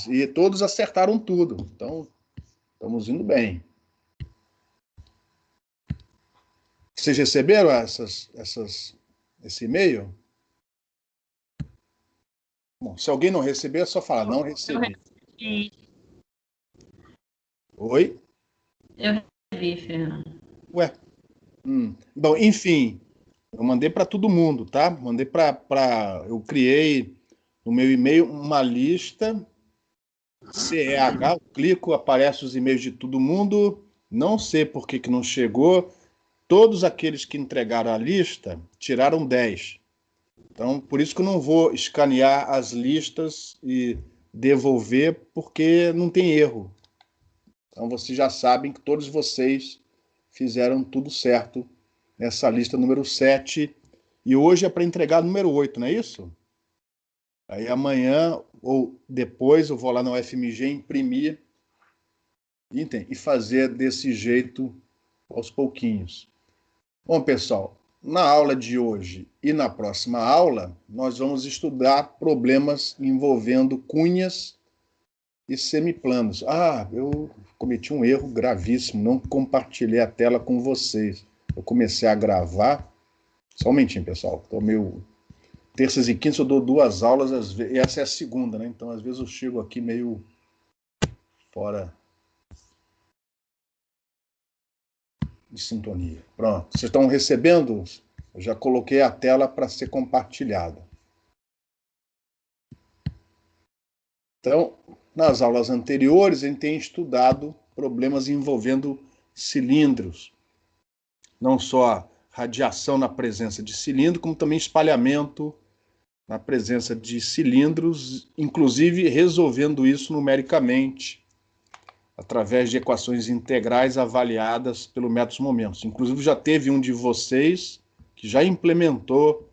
E todos acertaram tudo. Então, estamos indo bem. Vocês receberam esse e-mail? Bom, se alguém não receber, é só falar, não recebi. Oi? Eu recebi, Fernando. Ué? Bom, enfim, eu mandei para todo mundo, tá? Mandei eu criei no meu e-mail uma lista CEH, eu clico, aparece os e-mails de todo mundo, não sei por que não chegou. Todos aqueles que entregaram a lista tiraram 10. Então, por isso que eu não vou escanear as listas e devolver, porque não tem erro. Então, vocês já sabem que todos vocês fizeram tudo certo nessa lista número 7. E hoje é para entregar a número 8, não é isso? Aí amanhã ou depois eu vou lá na UFMG imprimir e fazer desse jeito aos pouquinhos. Bom, pessoal, na aula de hoje e na próxima aula, nós vamos estudar problemas envolvendo cunhas e semiplanos. Ah, eu cometi um erro gravíssimo, não compartilhei a tela com vocês. Eu comecei a gravar. Só um momentinho, pessoal. Estou meio. Terças e quintas eu dou 2 aulas, e essa é a segunda, né? Então, às vezes, eu chego aqui meio fora de sintonia. Pronto. Vocês estão recebendo? Eu já coloquei a tela para ser compartilhada. Então, nas aulas anteriores, a gente tem estudado problemas envolvendo cilindros. Não só radiação na presença de cilindro, como também espalhamento na presença de cilindros, inclusive resolvendo isso numericamente, através de equações integrais avaliadas pelo método momentos. Inclusive já teve um de vocês que já implementou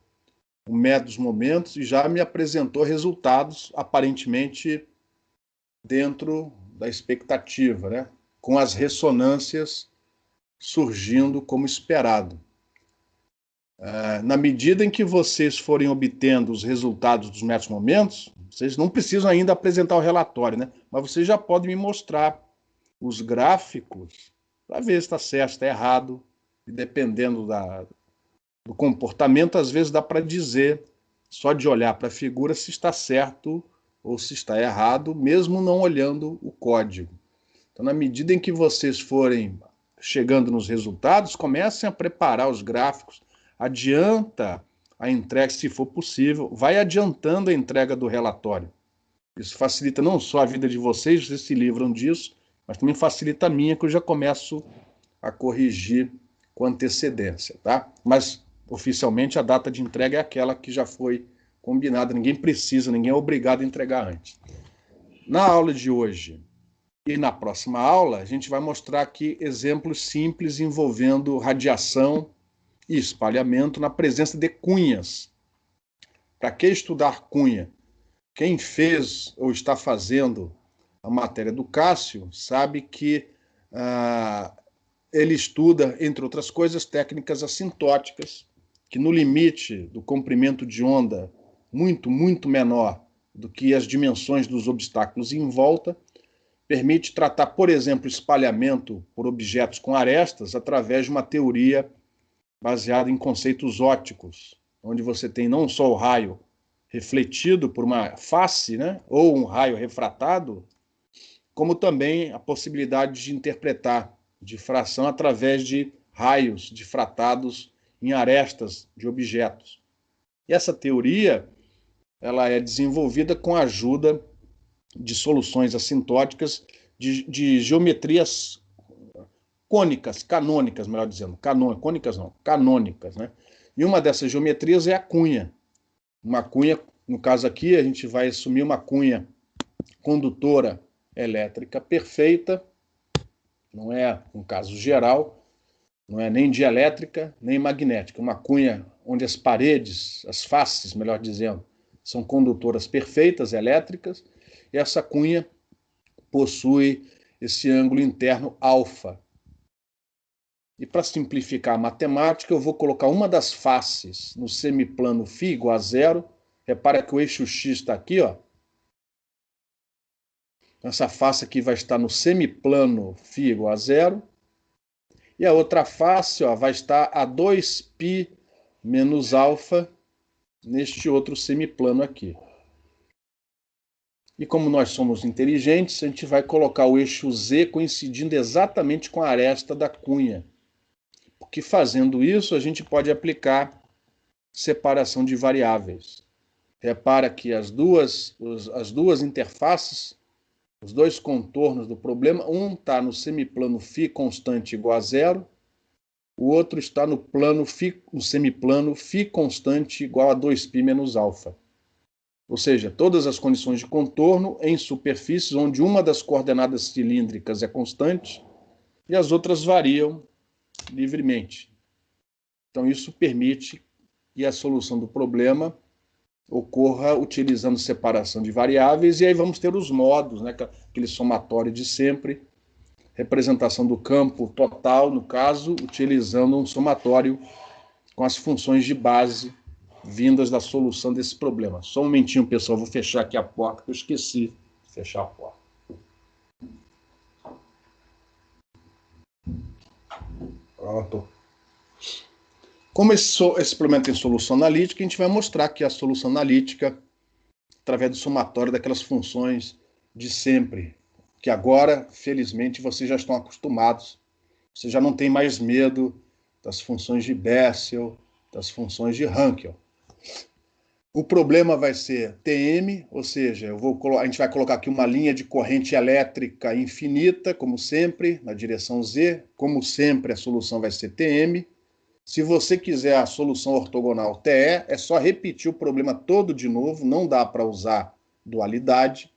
o método momentos e já me apresentou resultados aparentemente dentro da expectativa, né? Com as ressonâncias surgindo como esperado. Na medida em que vocês forem obtendo os resultados dos métodos momentos, vocês não precisam ainda apresentar o relatório, né? Mas vocês já podem me mostrar os gráficos para ver se está certo, se está errado. E dependendo do comportamento, às vezes dá para dizer, só de olhar para a figura, se está certo ou se está errado, mesmo não olhando o código. Então, na medida em que vocês forem chegando nos resultados, comecem a preparar os gráficos, adianta a entrega, se for possível, vai adiantando a entrega do relatório. Isso facilita não só a vida de vocês, vocês se livram disso, mas também facilita a minha, que eu já começo a corrigir com antecedência, tá? Mas, oficialmente, a data de entrega é aquela que já foi combinada, ninguém precisa, ninguém é obrigado a entregar antes. Na aula de hoje e na próxima aula, a gente vai mostrar aqui exemplos simples envolvendo radiação e espalhamento na presença de cunhas. Para que estudar cunha? Quem fez ou está fazendo a matéria do Cássio sabe que ele estuda, entre outras coisas, técnicas assintóticas, que no limite do comprimento de onda muito, muito menor do que as dimensões dos obstáculos em volta, permite tratar, por exemplo, espalhamento por objetos com arestas através de uma teoria baseada em conceitos ópticos, onde você tem não só o raio refletido por uma face, né, ou um raio refratado, como também a possibilidade de interpretar difração através de raios difratados em arestas de objetos. E essa teoria ela é desenvolvida com a ajuda de soluções assintóticas de geometrias cônicas, canônicas, melhor dizendo. Cônicas não, canônicas, né? E uma dessas geometrias é a cunha. Uma cunha, no caso aqui, a gente vai assumir uma cunha condutora elétrica perfeita, não é um caso geral, não é nem dielétrica, nem magnética. Uma cunha onde as paredes, as faces, melhor dizendo, são condutoras perfeitas, elétricas, e essa cunha possui esse ângulo interno alfa. E para simplificar a matemática, eu vou colocar uma das faces no semiplano φ igual a zero. Repara que o eixo x está aqui, ó. Essa face aqui vai estar no semiplano φ igual a zero. E a outra face vai estar a 2π menos alfa neste outro semiplano aqui. E como nós somos inteligentes, a gente vai colocar o eixo Z coincidindo exatamente com a aresta da cunha. Porque fazendo isso, a gente pode aplicar separação de variáveis. Repara que as duas interfaces, os dois contornos do problema, um está no semiplano φ constante igual a zero, o outro está no semiplano φ constante igual a 2π menos alfa. Ou seja, todas as condições de contorno em superfícies onde uma das coordenadas cilíndricas é constante e as outras variam livremente. Então isso permite que a solução do problema ocorra utilizando separação de variáveis, e aí vamos ter os modos, né, aquele somatório de sempre, representação do campo total, no caso, utilizando um somatório com as funções de base vindas da solução desse problema. Só um momentinho, pessoal, vou fechar aqui a porta, que eu esqueci de fechar a porta. Pronto. Como esse problema tem solução analítica, a gente vai mostrar que a solução analítica, através do somatório daquelas funções de sempre, que agora, felizmente, vocês já estão acostumados. Você já não tem mais medo das funções de Bessel, das funções de Hankel. O problema vai ser TM, ou seja, a gente vai colocar aqui uma linha de corrente elétrica infinita, como sempre, na direção Z. Como sempre, a solução vai ser TM. Se você quiser a solução ortogonal TE, é só repetir o problema todo de novo, não dá para usar dualidade.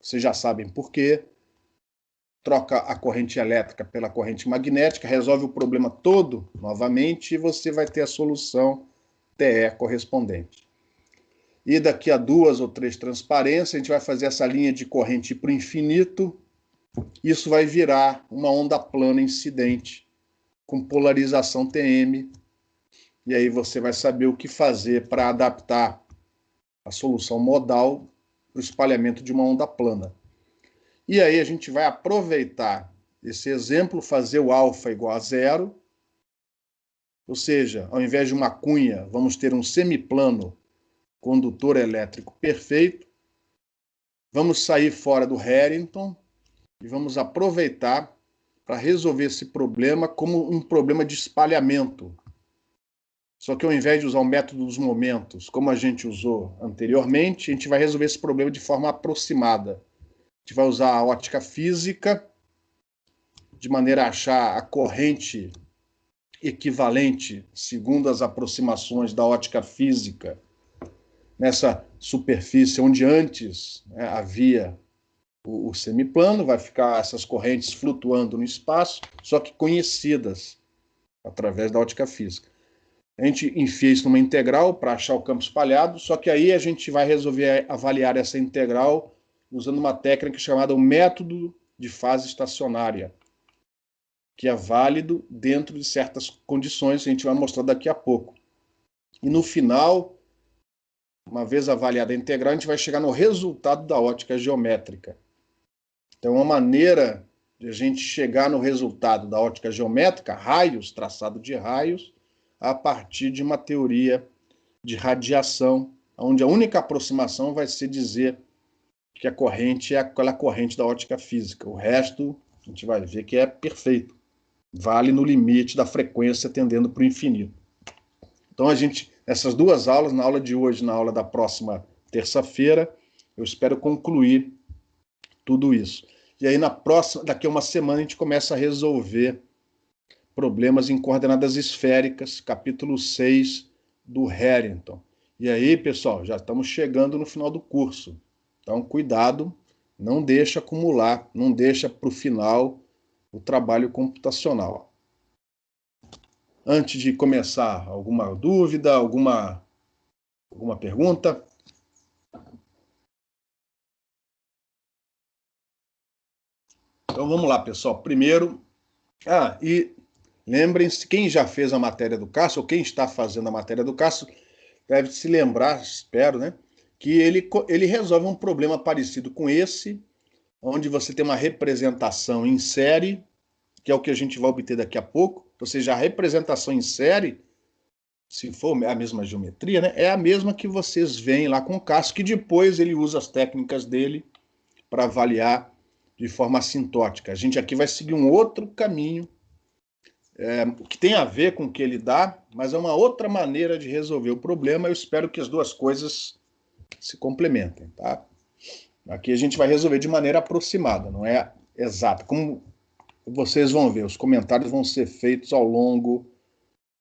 Vocês já sabem por quê. Troca a corrente elétrica pela corrente magnética, resolve o problema todo novamente e você vai ter a solução TE correspondente. E daqui a 2 ou 3 transparências, a gente vai fazer essa linha de corrente para o infinito. Isso vai virar uma onda plana incidente, com polarização TM. E aí você vai saber o que fazer para adaptar a solução modal para o espalhamento de uma onda plana. E aí a gente vai aproveitar esse exemplo, fazer o alfa igual a zero. Ou seja, ao invés de uma cunha, vamos ter um semiplano condutor elétrico perfeito. Vamos sair fora do Harrington e vamos aproveitar para resolver esse problema como um problema de espalhamento. Só que ao invés de usar o método dos momentos, como a gente usou anteriormente, a gente vai resolver esse problema de forma aproximada. A gente vai usar a ótica física, de maneira a achar a corrente equivalente, segundo as aproximações da ótica física, nessa superfície onde antes havia o semiplano, vai ficar essas correntes flutuando no espaço, só que conhecidas através da ótica física. A gente enfia isso numa integral para achar o campo espalhado, só que aí a gente vai resolver avaliar essa integral usando uma técnica chamada o método de fase estacionária, que é válido dentro de certas condições, que a gente vai mostrar daqui a pouco. E no final, uma vez avaliada a integral, a gente vai chegar no resultado da ótica geométrica. Então, uma maneira de a gente chegar no resultado da ótica geométrica, raios, traçado de raios, a partir de uma teoria de radiação, onde a única aproximação vai ser dizer que a corrente é aquela corrente da ótica física. O resto, a gente vai ver que é perfeito. Vale no limite da frequência tendendo para o infinito. Então, essas duas aulas, na aula de hoje e na aula da próxima terça-feira, eu espero concluir tudo isso. E aí, daqui a uma semana, a gente começa a resolver problemas em coordenadas esféricas, capítulo 6 do Harrington. E aí, pessoal, já estamos chegando no final do curso. Então, cuidado, não deixa acumular, não deixa para o final o trabalho computacional. Antes de começar, alguma dúvida, alguma pergunta? Então vamos lá, pessoal. Primeiro, e lembrem-se, quem já fez a matéria do Cássio, ou quem está fazendo a matéria do Cássio, deve se lembrar, espero, né, que ele resolve um problema parecido com esse, onde você tem uma representação em série, que é o que a gente vai obter daqui a pouco. Ou seja, a representação em série, se for a mesma geometria, né, é a mesma que vocês veem lá com o Cássio, que depois ele usa as técnicas dele para avaliar de forma assintótica. A gente aqui vai seguir um outro caminho, que tem a ver com o que ele dá, mas é uma outra maneira de resolver o problema. Eu espero que as duas coisas se complementem, tá? Aqui a gente vai resolver de maneira aproximada, não é exata. Como vocês vão ver, os comentários vão ser feitos ao longo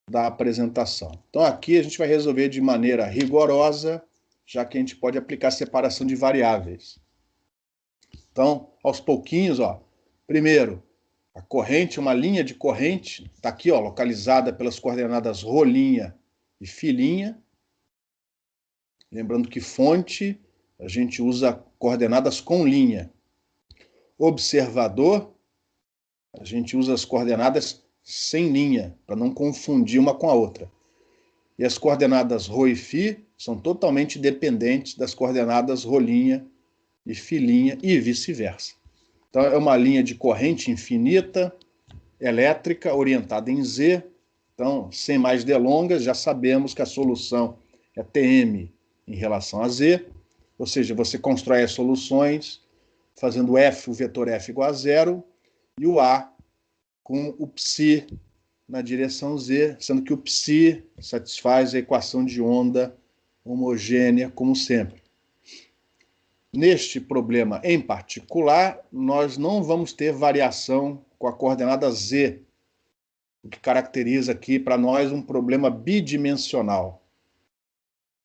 da apresentação. Então aqui a gente vai resolver de maneira rigorosa, já que a gente pode aplicar separação de variáveis. Então, aos pouquinhos, ó, primeiro, a corrente, uma linha de corrente, está aqui, ó, localizada pelas coordenadas rolinha e filinha. Lembrando que fonte, a gente usa coordenadas com linha. Observador, a gente usa as coordenadas sem linha, para não confundir uma com a outra. E as coordenadas ρ e φ são totalmente dependentes das coordenadas rolinha e filinha e vice-versa. Então é uma linha de corrente infinita, elétrica, orientada em Z. Então, sem mais delongas, já sabemos que a solução é Tm em relação a Z, ou seja, você constrói as soluções fazendo F, o vetor F igual a zero, e o A com o psi na direção Z, sendo que o psi satisfaz a equação de onda homogênea, como sempre. Neste problema em particular, nós não vamos ter variação com a coordenada Z, o que caracteriza aqui para nós um problema bidimensional.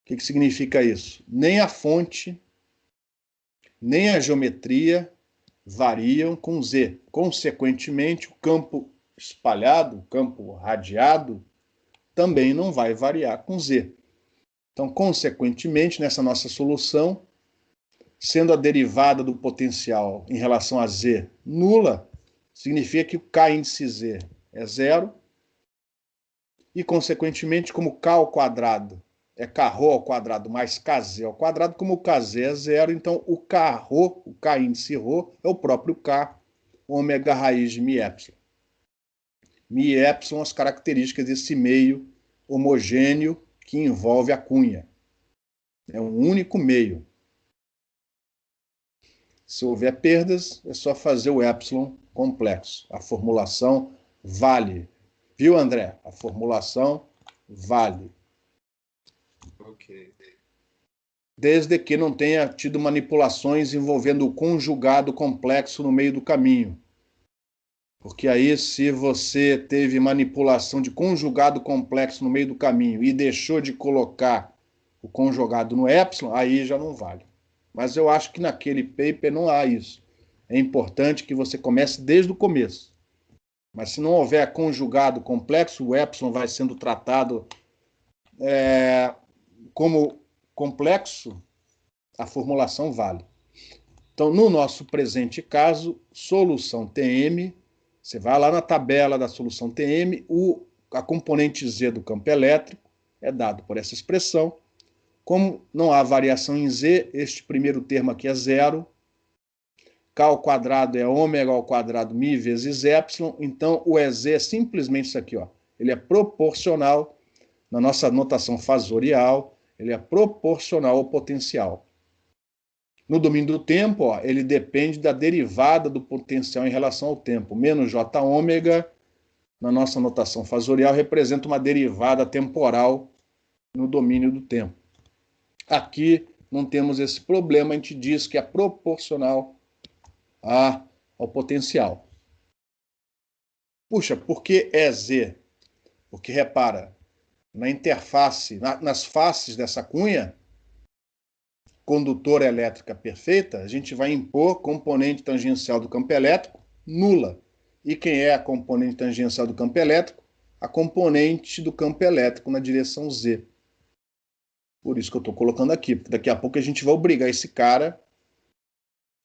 O que significa isso? Nem a fonte, nem a geometria variam com Z. Consequentemente, o campo espalhado, o campo radiado, também não vai variar com Z. Então, consequentemente, nessa nossa solução, sendo a derivada do potencial em relação a Z nula, significa que o K índice Z é zero, e, consequentemente, como K ao quadrado é K-ρ ao quadrado mais Kz ao quadrado, como o Kz é zero, então o K-ρ, o K índice ρ, é o próprio K, ômega raiz de μ. μ são as características desse meio homogêneo que envolve a cunha. É um único meio. Se houver perdas, é só fazer o epsilon complexo. A formulação vale. Viu, André? A formulação vale. Ok. Desde que não tenha tido manipulações envolvendo o conjugado complexo no meio do caminho. Porque aí, se você teve manipulação de conjugado complexo no meio do caminho e deixou de colocar o conjugado no epsilon, aí já não vale. Mas eu acho que naquele paper não há isso. É importante que você comece desde o começo. Mas se não houver conjugado complexo, o epsilon vai sendo tratado como complexo, a formulação vale. Então, no nosso presente caso, solução Tm, você vai lá na tabela da solução Tm, a componente Z do campo elétrico é dado por essa expressão. Como não há variação em Z, este primeiro termo aqui é zero. K ao quadrado é ômega ao quadrado μ vezes epsilon, então o EZ é simplesmente isso aqui, ó. Ele é proporcional, na nossa notação fasorial, ele é proporcional ao potencial. No domínio do tempo, ó, ele depende da derivada do potencial em relação ao tempo. Menos J ômega, na nossa notação fasorial, representa uma derivada temporal no domínio do tempo. Aqui não temos esse problema, a gente diz que é proporcional ao potencial. Puxa, por que é Z? Porque, repara, na interface, nas faces dessa cunha, condutora elétrica perfeita, a gente vai impor componente tangencial do campo elétrico nula. E quem é a componente tangencial do campo elétrico? A componente do campo elétrico na direção Z. Por isso que eu estou colocando aqui, porque daqui a pouco a gente vai obrigar esse cara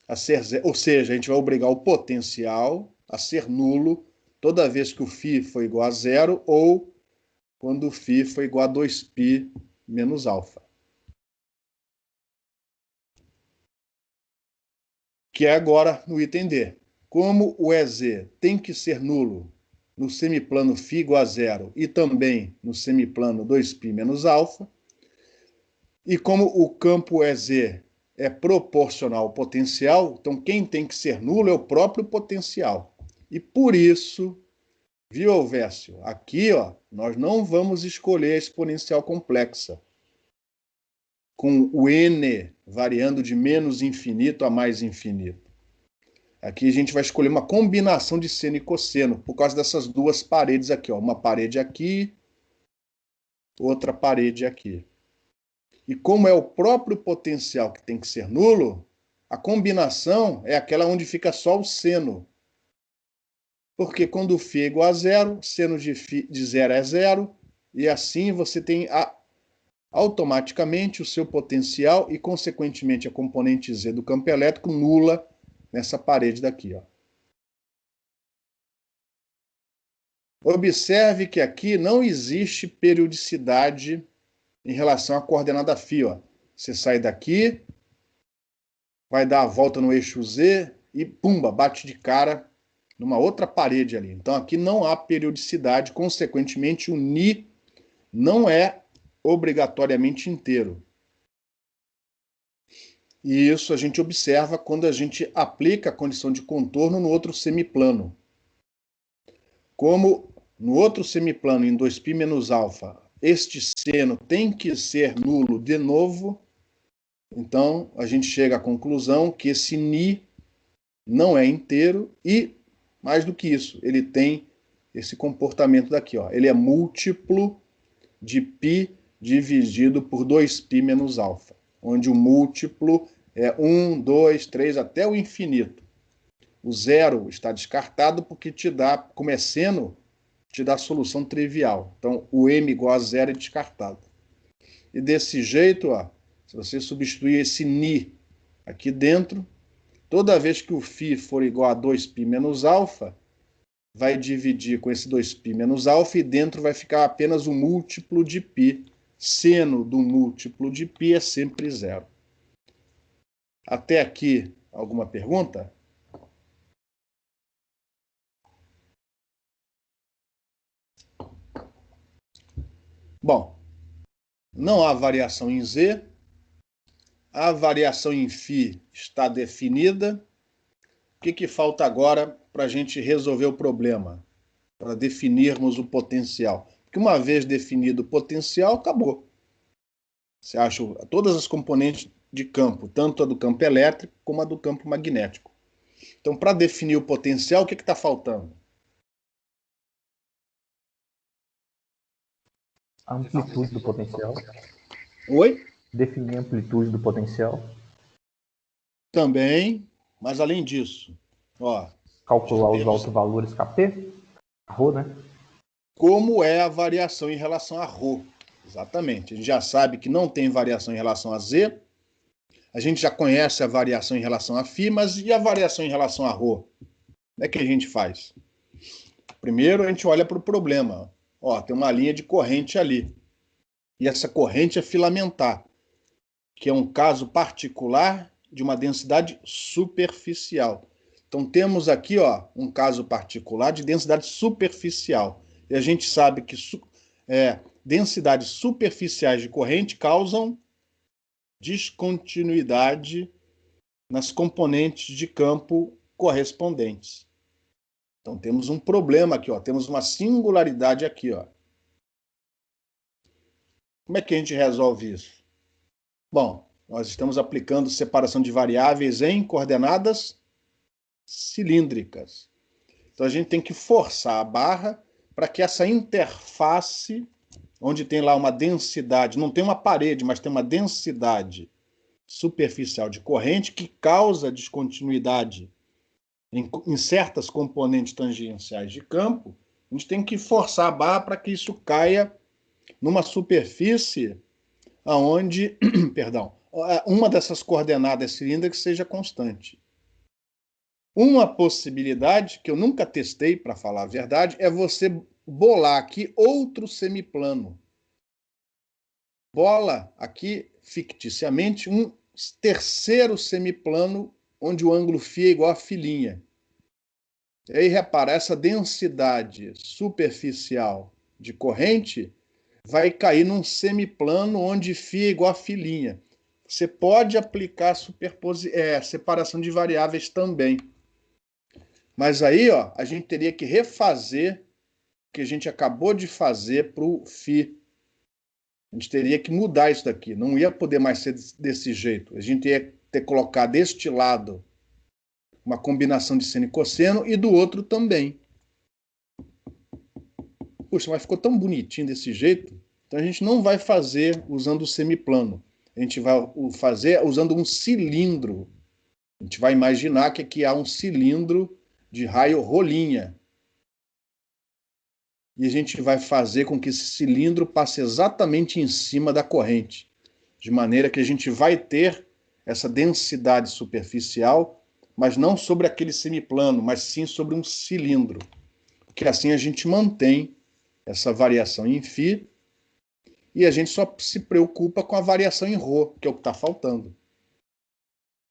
a ser zero, ou seja, a gente vai obrigar o potencial a ser nulo toda vez que o φ for igual a zero ou quando o φ for igual a 2π menos alfa. que é agora no item D. Como o EZ tem que ser nulo no semiplano φ igual a zero e também no semiplano 2π menos alfa, e como o campo EZ é proporcional ao potencial, então quem tem que ser nulo é o próprio potencial. E por isso, viu, Elvésio? Aqui, ó, nós não vamos escolher a exponencial complexa, com o n variando de menos infinito a mais infinito. Aqui a gente vai escolher uma combinação de seno e cosseno, por causa dessas duas paredes aqui, ó. Uma parede aqui, outra parede aqui. E como é o próprio potencial que tem que ser nulo, a combinação é aquela onde fica só o seno. Porque quando φ é igual a zero, seno de zero é zero, e assim você tem automaticamente o seu potencial e, consequentemente, a componente Z do campo elétrico nula nessa parede daqui, ó. Observe que aqui não existe periodicidade em relação à coordenada φ, ó. Você sai daqui, vai dar a volta no eixo Z e, pumba, bate de cara numa outra parede ali. Então aqui não há periodicidade, consequentemente o Ni não é obrigatoriamente inteiro. E isso a gente observa quando a gente aplica a condição de contorno no outro semiplano. Como no outro semiplano, em 2π menos alfa, este seno tem que ser nulo de novo, então a gente chega à conclusão que esse Ni não é inteiro e, mais do que isso, ele tem esse comportamento daqui, ó. Ele é múltiplo de π dividido por 2π menos alfa, onde o múltiplo é 1, 2, 3, até o infinito. O zero está descartado porque te dá, como é seno, te dá a solução trivial. Então, o m igual a zero é descartado. E desse jeito, ó, se você substituir esse Ni aqui dentro, toda vez que o φ for igual a 2π menos alfa, vai dividir com esse 2π menos alfa e dentro vai ficar apenas o múltiplo de π. Seno do múltiplo de π é sempre zero. Até aqui, alguma pergunta? Bom, não há variação em Z, a variação em φ está definida. O que falta agora para a gente resolver o problema? Para definirmos o potencial. Porque uma vez definido o potencial, acabou. Você acha todas as componentes de campo, tanto a do campo elétrico como a do campo magnético. Então, para definir o potencial, o que está faltando? A amplitude do potencial. Oi? Definir a amplitude do potencial. Também, mas além disso, ó, calcular os autovalores Kp, ρ, né? Como é a variação em relação a ρ? Exatamente. A gente já sabe que não tem variação em relação a Z. A gente já conhece a variação em relação a φ, mas e a variação em relação a ρ? Como é que a gente faz? Primeiro, a gente olha para o problema. Ó, tem uma linha de corrente ali. E essa corrente é filamentar, que é um caso particular de uma densidade superficial. Então, temos aqui, ó, um caso particular de densidade superficial. E a gente sabe que densidades superficiais de corrente causam descontinuidade nas componentes de campo correspondentes. Então, temos um problema aqui, ó, temos uma singularidade aqui, ó. Como é que a gente resolve isso? Bom, nós estamos aplicando separação de variáveis em coordenadas cilíndricas. Então, a gente tem que forçar a barra para que essa interface, onde tem lá uma densidade, não tem uma parede, mas tem uma densidade superficial de corrente que causa descontinuidade em certas componentes tangenciais de campo, a gente tem que forçar a barra para que isso caia numa superfície onde, perdão, uma dessas coordenadas cilíndricas seja constante. Uma possibilidade, que eu nunca testei, para falar a verdade, é você bolar aqui outro semiplano. Bola aqui, ficticiamente, um terceiro semiplano onde o ângulo φ é igual a φ'. E aí, repara, essa densidade superficial de corrente vai cair num semiplano onde φ é igual a φ'. Você pode aplicar separação de variáveis também. Mas aí, ó, a gente teria que refazer o que a gente acabou de fazer para o φ. A gente teria que mudar isso daqui. Não ia poder mais ser desse jeito. A gente ia ter que colocar deste lado uma combinação de seno e cosseno e do outro também. Puxa, mas ficou tão bonitinho desse jeito. Então a gente não vai fazer usando o semiplano. A gente vai fazer usando um cilindro. A gente vai imaginar que aqui há um cilindro de raio rolinha. E a gente vai fazer com que esse cilindro passe exatamente em cima da corrente. De maneira que a gente vai ter essa densidade superficial, mas não sobre aquele semiplano, mas sim sobre um cilindro. Porque assim a gente mantém essa variação em φ e a gente só se preocupa com a variação em ρ, que é o que está faltando.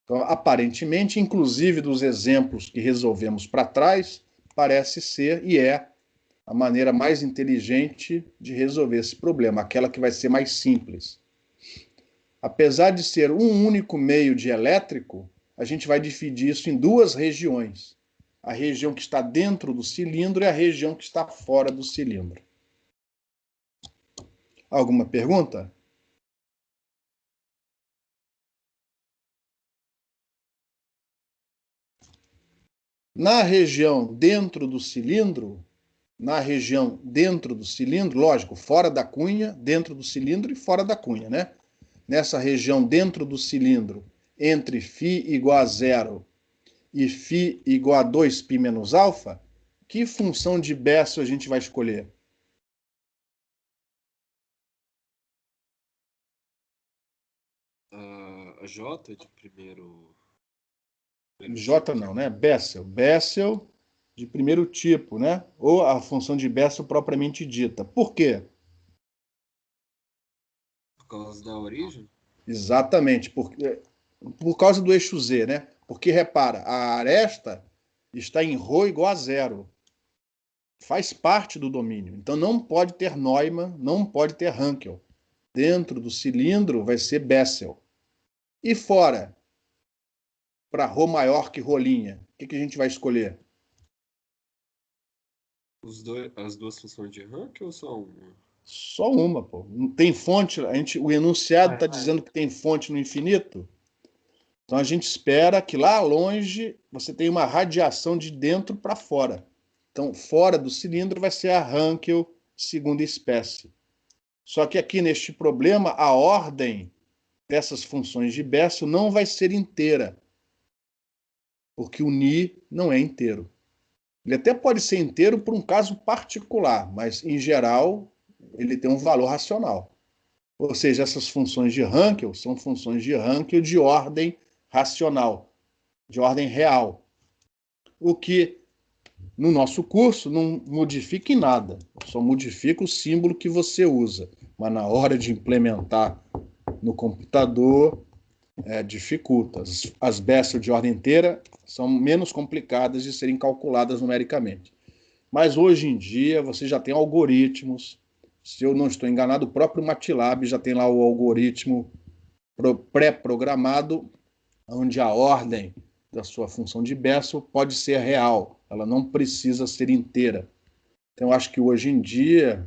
Então, aparentemente, inclusive dos exemplos que resolvemos para trás, parece ser e é a maneira mais inteligente de resolver esse problema, aquela que vai ser mais simples. Apesar de ser um único meio dielétrico, a gente vai dividir isso em duas regiões. A região que está dentro do cilindro e a região que está fora do cilindro. Alguma pergunta? Na região dentro do cilindro, lógico, fora da cunha, dentro do cilindro e fora da cunha, né? Nessa região dentro do cilindro, entre φ igual a 0 e φ igual a 2π menos alfa, que função de Bessel a gente vai escolher? A J de primeiro J tipo, não, né? Bessel. Bessel de primeiro tipo, né? Ou a função de Bessel propriamente dita. Por quê? por causa da origem? Exatamente, por causa do eixo Z, né? Porque, repara, a aresta está em ρ igual a 0. Faz parte do domínio. Então não pode ter Neumann, não pode ter Hankel. Dentro do cilindro vai ser Bessel. E fora, para ρ maior que rolinha, o que a gente vai escolher? As duas funções de Hankel ou só uma? Só uma, pô. Não tem fonte, o enunciado está dizendo que tem fonte no infinito. Então a gente espera que lá longe você tenha uma radiação de dentro para fora. Então, fora do cilindro vai ser a Hankel segunda espécie. Só que aqui neste problema, a ordem dessas funções de Bessel não vai ser inteira, porque o Ni não é inteiro. Ele até pode ser inteiro por um caso particular, mas em geral ele tem um valor racional. Ou seja, essas funções de Hankel são funções de Hankel de ordem racional, de ordem real. O que no nosso curso não modifica em nada, só modifica o símbolo que você usa. Mas na hora de implementar no computador, dificulta. As Bessel de ordem inteira são menos complicadas de serem calculadas numericamente. Mas hoje em dia você já tem algoritmos. Se eu não estou enganado, o próprio MATLAB já tem lá o algoritmo pré-programado, onde a ordem da sua função de Bessel pode ser real, ela não precisa ser inteira. Então, eu acho que hoje em dia,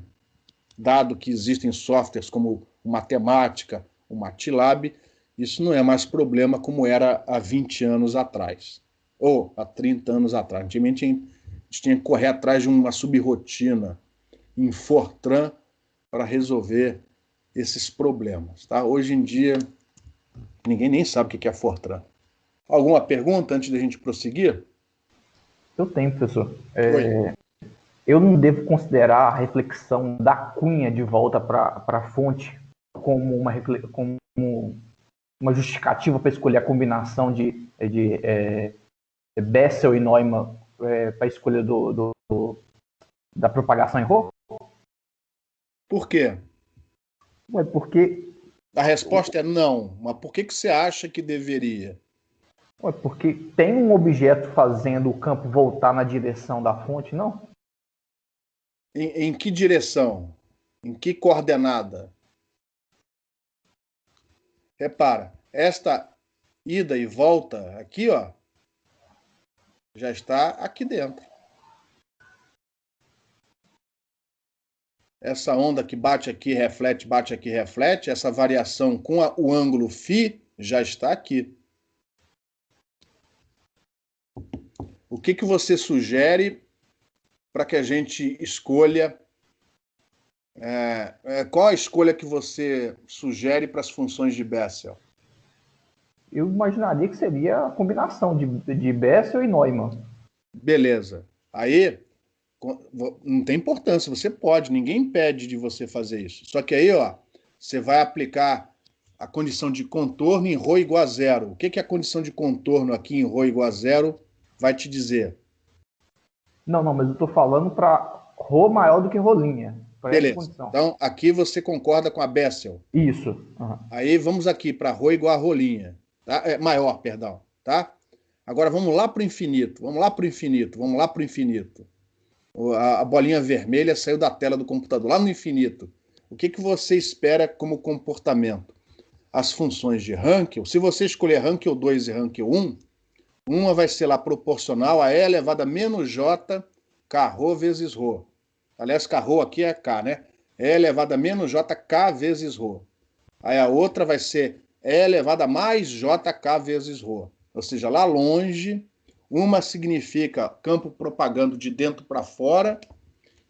dado que existem softwares como o Matemática, o MATLAB, isso não é mais problema como era há 20 anos atrás, ou há 30 anos atrás. Antigamente, a gente tinha que correr atrás de uma subrotina em Fortran para resolver esses problemas. Tá? Hoje em dia, ninguém nem sabe o que é Fortran. Alguma pergunta antes da gente prosseguir? Eu tenho, professor. Oi. Eu não devo considerar a reflexão da cunha de volta para a fonte como uma justificativa para escolher a combinação de Bessel e Neumann para a escolha da propagação em ρ? Por quê? Porque A resposta é não. Mas por que você acha que deveria? Ué, porque tem um objeto fazendo o campo voltar na direção da fonte, não? Em que direção? Em que coordenada? Repara, esta ida e volta aqui, ó, já está aqui dentro. Essa onda que bate aqui, reflete, essa variação com o ângulo φ já está aqui. O que você sugere para que a gente escolha? Qual a escolha que você sugere para as funções de Bessel? Eu imaginaria que seria a combinação de Bessel e Neumann. Beleza. Aí não tem importância, você pode, ninguém impede de você fazer isso. Só que aí, ó, você vai aplicar a condição de contorno em ρ igual a zero. O que a condição de contorno aqui em ρ igual a zero vai te dizer? Não, mas eu estou falando para ρ maior do que ρ'. Beleza. Então, aqui você concorda com a Bessel. Isso. Uhum. Aí vamos aqui para ρ igual a ρ'. Tá? Maior, perdão. Tá? Agora vamos lá para o infinito. Vamos lá para o infinito. A bolinha vermelha saiu da tela do computador, lá no infinito. O que você espera como comportamento? As funções de Hankel, se você escolher Hankel 2 e Hankel 1, uma vai ser lá proporcional a E elevado a menos J K-ρ vezes ρ. Aliás, K-ρ aqui é K, né? E elevado a menos J K vezes ρ. Aí a outra vai ser E elevado a mais JK vezes ρ. Ou seja, lá longe, uma significa campo propagando de dentro para fora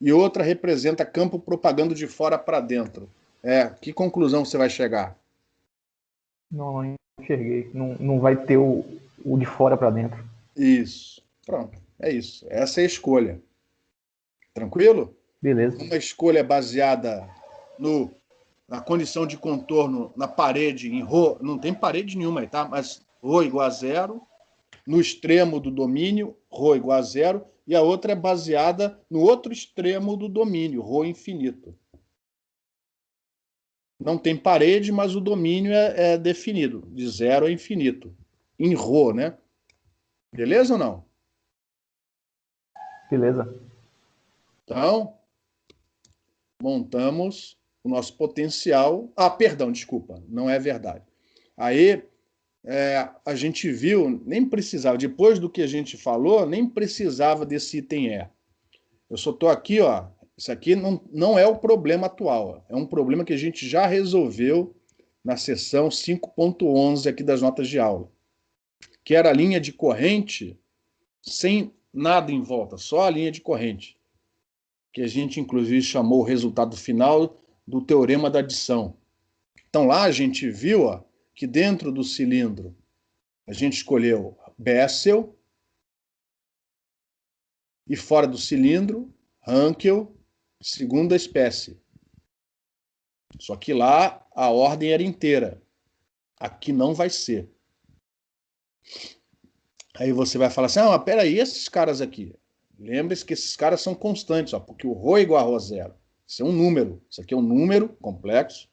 e outra representa campo propagando de fora para dentro. Que conclusão você vai chegar? Não enxerguei. Não vai ter o de fora para dentro. Isso. Pronto. É isso. Essa é a escolha. Tranquilo? Beleza. Uma escolha baseada na condição de contorno na parede em ρ. Não tem parede nenhuma aí, tá? Mas ρ igual a zero. No extremo do domínio, ρ igual a zero, e a outra é baseada no outro extremo do domínio, ρ infinito. Não tem parede, mas o domínio é definido, de zero a infinito, em ρ, né? Beleza ou não? Beleza. Então, montamos o nosso potencial. Ah, perdão, desculpa, não é verdade. Aí, a gente viu, nem precisava, depois do que a gente falou, nem precisava desse item E. Eu só estou aqui, ó, isso aqui não é o problema atual, ó, é um problema que a gente já resolveu na seção 5.11 aqui das notas de aula, que era a linha de corrente sem nada em volta, só a linha de corrente, que a gente inclusive chamou o resultado final do teorema da adição. Então lá a gente viu, ó, que dentro do cilindro a gente escolheu Bessel e fora do cilindro, Hankel, segunda espécie. Só que lá a ordem era inteira. Aqui não vai ser. Aí você vai falar assim, mas peraí, esses caras aqui? Lembre-se que esses caras são constantes, ó, porque o ρ é igual a ρ zero. Isso é um número. Isso aqui é um número complexo.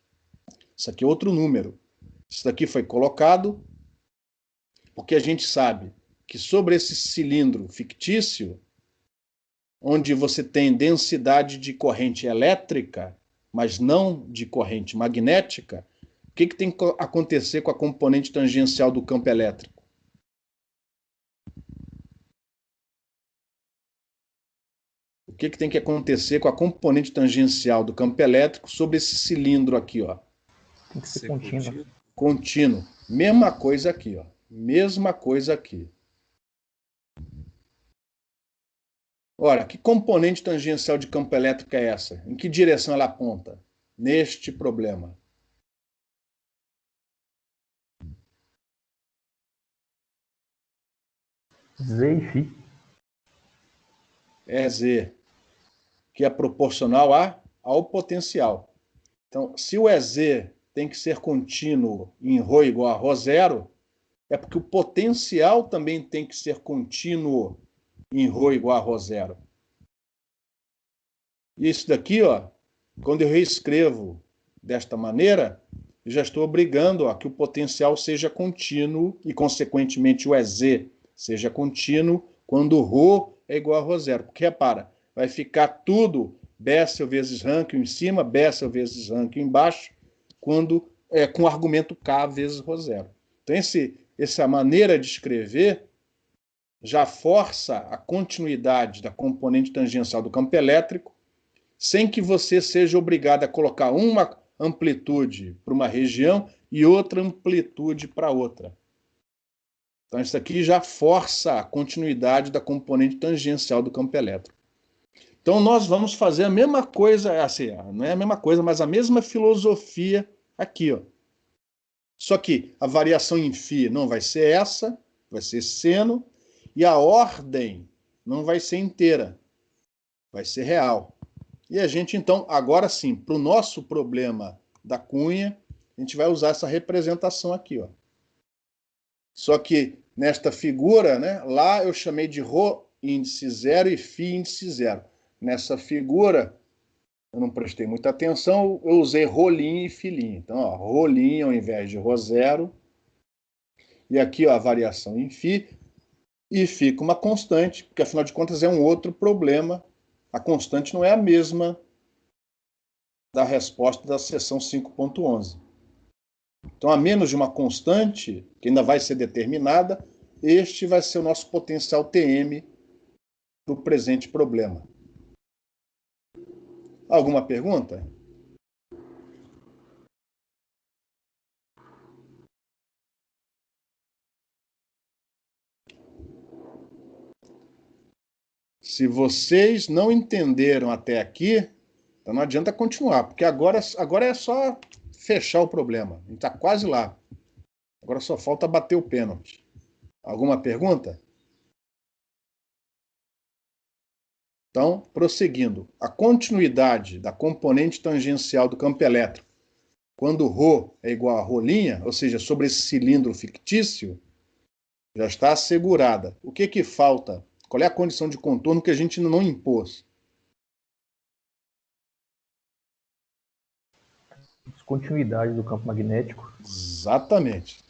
Isso aqui é outro número. Isso daqui foi colocado porque a gente sabe que sobre esse cilindro fictício, onde você tem densidade de corrente elétrica, mas não de corrente magnética, o que tem que acontecer com a componente tangencial do campo elétrico? O que tem que acontecer com a componente tangencial do campo elétrico sobre esse cilindro aqui, ó? Tem que ser contínuo. Contínuo. Mesma coisa aqui, ó. Mesma coisa aqui. Ora, que componente tangencial de campo elétrico é essa? Em que direção ela aponta? Neste problema. Z e φ. É Z, que é proporcional ao potencial. Então, se o EZ tem que ser contínuo em ρ igual a ρ zero, é porque o potencial também tem que ser contínuo em ρ igual a ρ zero. E isso daqui, ó, quando eu reescrevo desta maneira, e já estou obrigando a que o potencial seja contínuo e, consequentemente, o EZ seja contínuo quando ρ é igual a ρ0. Porque, repara, vai ficar tudo Bessel vezes Rankine em cima, Bessel vezes Rankine embaixo, quando com o argumento K vezes ρ0. Então, essa maneira de escrever já força a continuidade da componente tangencial do campo elétrico, sem que você seja obrigado a colocar uma amplitude para uma região e outra amplitude para outra. Então, isso aqui já força a continuidade da componente tangencial do campo elétrico. Então, nós vamos fazer a mesma coisa, assim, não é a mesma coisa, mas a mesma filosofia aqui, ó. Só que a variação em φ não vai ser essa, vai ser seno, e a ordem não vai ser inteira, vai ser real. E a gente, então, agora sim, para o nosso problema da cunha, a gente vai usar essa representação aqui, ó. Só que nesta figura, né, lá eu chamei de ρ índice 0 e φ índice 0. Nessa figura, eu não prestei muita atenção, eu usei rolinho e filinho. Então, ó, rolinho ao invés de ρ0. E aqui, ó, a variação em φ. E fica uma constante, porque afinal de contas é um outro problema. A constante não é a mesma da resposta da seção 5.11. Então, a menos de uma constante, que ainda vai ser determinada, este vai ser o nosso potencial TM para o presente problema. Alguma pergunta? Se vocês não entenderam até aqui, então não adianta continuar, porque agora é só fechar o problema. A gente está quase lá. Agora só falta bater o pênalti. Alguma pergunta? Então, prosseguindo. A continuidade da componente tangencial do campo elétrico, quando ρ é igual a ρ', ou seja, sobre esse cilindro fictício, já está assegurada. O que falta? Qual é a condição de contorno que a gente ainda não impôs? Descontinuidade do campo magnético. Exatamente.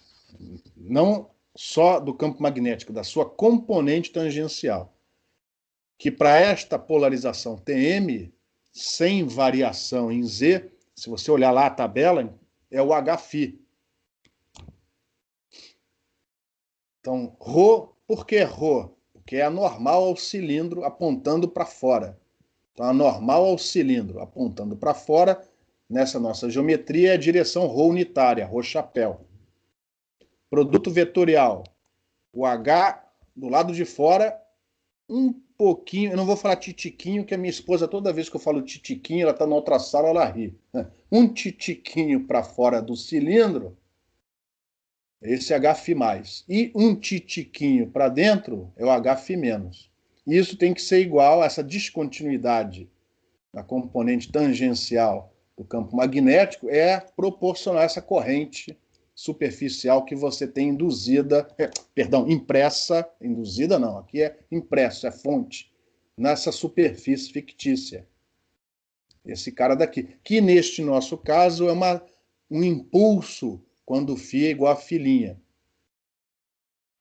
Não só do campo magnético, da sua componente tangencial. Que para esta polarização TM, sem variação em Z, se você olhar lá a tabela, é o Hφ. Então, ρ, por que ρ? Porque é anormal ao cilindro apontando para fora. Então, anormal ao cilindro apontando para fora, nessa nossa geometria, é a direção ρ unitária, ρ chapéu. Produto vetorial. O H do lado de fora, um pouquinho, eu não vou falar titiquinho, que a minha esposa, toda vez que eu falo titiquinho, ela está na outra sala, ela ri. Um titiquinho para fora do cilindro, esse Hφ+. E um titiquinho para dentro é o Hφ-. E isso tem que ser igual a essa descontinuidade da componente tangencial do campo magnético, é proporcional a essa corrente superficial que você tem impressa, induzida não, aqui é impresso, é fonte, nessa superfície fictícia. Esse cara daqui, que neste nosso caso é um impulso quando φ é igual a φ'.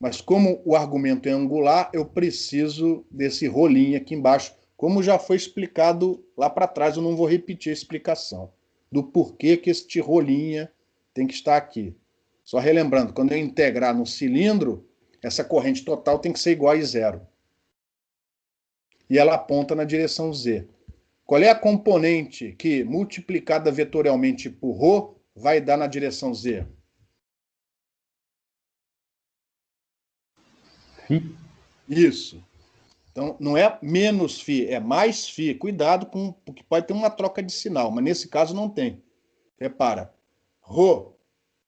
Mas como o argumento é angular, eu preciso desse rolinho aqui embaixo, como já foi explicado lá para trás, eu não vou repetir a explicação do porquê que este rolinha tem que estar aqui. Só relembrando, quando eu integrar no cilindro, essa corrente total tem que ser igual a I0. E ela aponta na direção Z. Qual é a componente que, multiplicada vetorialmente por ρ, vai dar na direção Z? Φ. Isso. Então, não é menos φ, é mais φ. Cuidado, porque pode ter uma troca de sinal, mas nesse caso não tem. Repara, ρ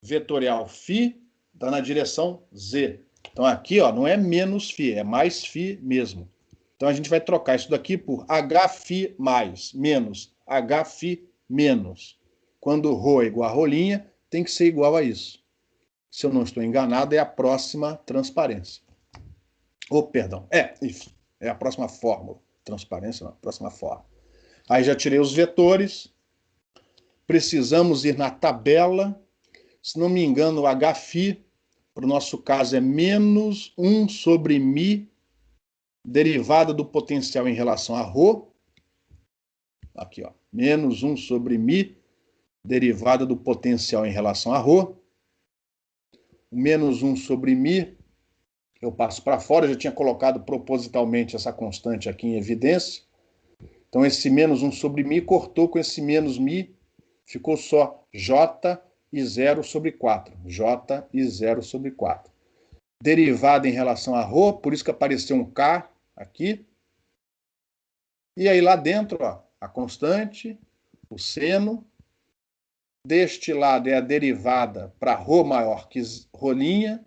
vetorial φ está na direção Z. Então, aqui ó, não é menos φ, é mais φ mesmo. Então, a gente vai trocar isso daqui por Hφ mais, menos Hφ menos. Quando ρ é igual a rolinha, tem que ser igual a isso. Se eu não estou enganado, é a próxima transparência. Perdão, isso. É a próxima fórmula. Transparência não, a próxima fórmula. Aí já tirei os vetores. Precisamos ir na tabela se não me engano, o Hφ, para o nosso caso, é menos 1 sobre μ, derivada do potencial em relação a ρ. Aqui, ó, menos 1 sobre μ, derivada do potencial em relação a ρ. O menos 1 sobre μ, eu passo para fora, eu já tinha colocado propositalmente essa constante aqui em evidência. Então, esse menos 1 sobre μ cortou com esse menos μ, ficou só J e 0 sobre 4. J e 0 sobre 4. Derivada em relação a ρ, por isso que apareceu um K aqui. E aí lá dentro, ó, a constante, o seno. Deste lado é a derivada para ρ maior que ρ',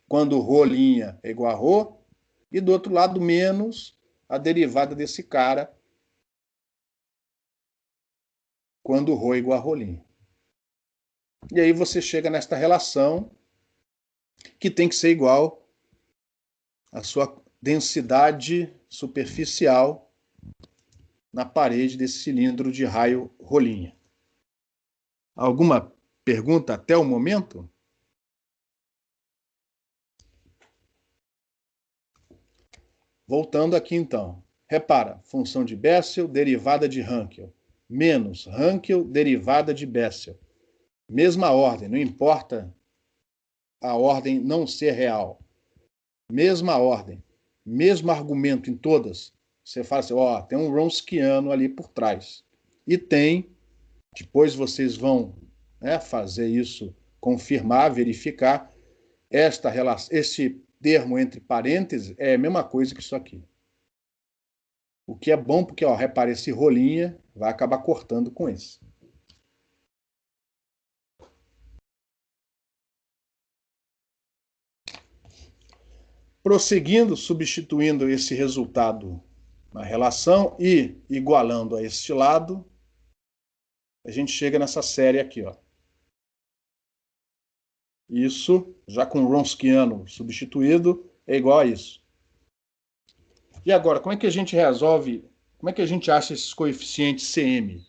quando ρ' é igual a ρ. E do outro lado, menos a derivada desse cara, quando ρ é igual a ρ'. E aí você chega nesta relação que tem que ser igual à sua densidade superficial na parede desse cilindro de raio ρ'. Alguma pergunta até o momento? Voltando aqui então. Repara, função de Bessel, derivada de Hankel, menos Hankel, derivada de Bessel. Mesma ordem, não importa a ordem não ser real. Mesma ordem, mesmo argumento em todas. Você fala assim, ó, tem um Wronskiano ali por trás. E tem, depois vocês vão, né, fazer isso, confirmar, verificar, esta relação, esse termo entre parênteses é a mesma coisa que isso aqui. O que é bom, porque, ó, repare, esse rolinha vai acabar cortando com esse. Prosseguindo, substituindo esse resultado na relação e igualando a este lado, a gente chega nessa série aqui, ó. Isso, já com o Wronskiano substituído, é igual a isso. E agora, como é que a gente resolve, como é que a gente acha esses coeficientes CM?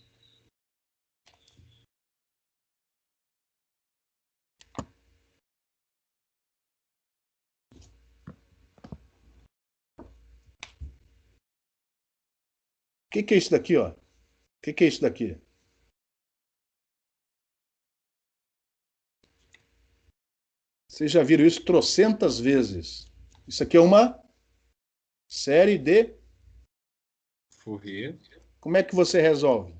O que é isso daqui, ó? O que é isso daqui? Vocês já viram isso trocentas vezes. Isso aqui é uma série de... Fourier, Como é que você resolve?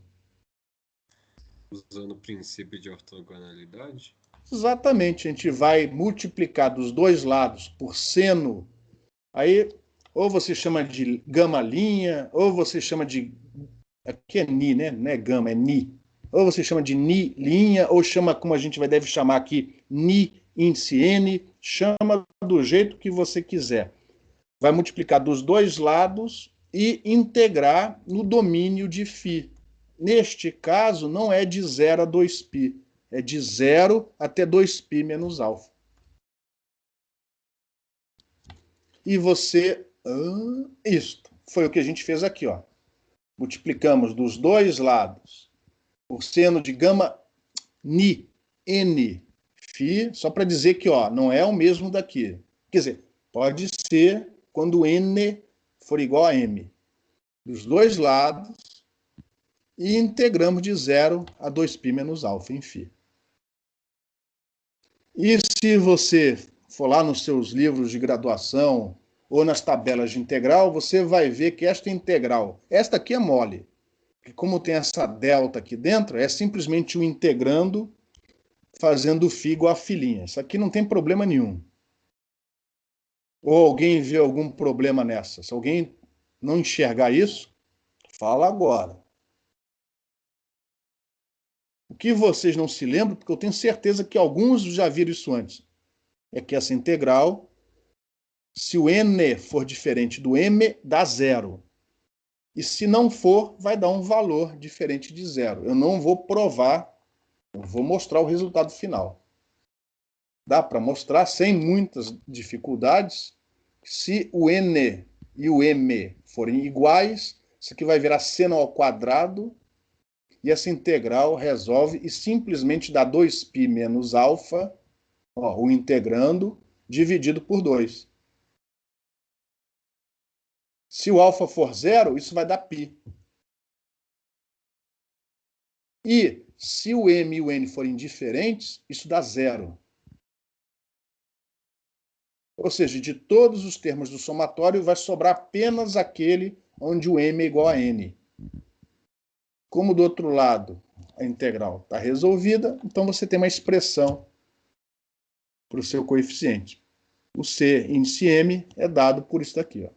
usando o princípio de ortogonalidade. Exatamente, a gente vai multiplicar dos dois lados por seno. Aí, ou você chama de gama-linha, ou você chama de... Aqui é ni, né? Não é gama, é ni. Ou você chama de ni-linha, ou chama, como a gente deve chamar aqui, ni índice n. Chama do jeito que você quiser. Vai multiplicar dos dois lados e integrar no domínio de φ. Neste caso, não é de 0 a 2π. É de 0 até 2π menos alfa. E você... isto foi o que a gente fez aqui, ó. Multiplicamos dos dois lados por seno de gama ni n φ, só para dizer que, ó, não é o mesmo daqui. Quer dizer, pode ser quando n for igual a m. Dos dois lados, e integramos de 0 a 2π menos alfa em φ. E se você for lá nos seus livros de graduação ou nas tabelas de integral, você vai ver que esta integral, esta aqui é mole, porque como tem essa delta aqui dentro, é simplesmente o integrando fazendo φ igual a filhinha. Isso aqui não tem problema nenhum. Ou alguém vê algum problema nessa? Se alguém não enxergar isso, fala agora. O que vocês não se lembram, porque eu tenho certeza que alguns já viram isso antes, é que essa integral, se o n for diferente do m, dá zero. E se não for, vai dar um valor diferente de zero. Eu não vou provar, eu vou mostrar o resultado final. Dá para mostrar sem muitas dificuldades. Se o n e o m forem iguais, isso aqui vai virar seno ao quadrado e essa integral resolve e simplesmente dá 2π menos alfa, ó, o integrando, dividido por 2. Se o alfa for 0, isso vai dar π. E se o m e o n forem diferentes, isso dá 0. Ou seja, de todos os termos do somatório, vai sobrar apenas aquele onde o m é igual a n. Como do outro lado a integral está resolvida, então você tem uma expressão para o seu coeficiente. O C índice M é dado por isso daqui. Ó.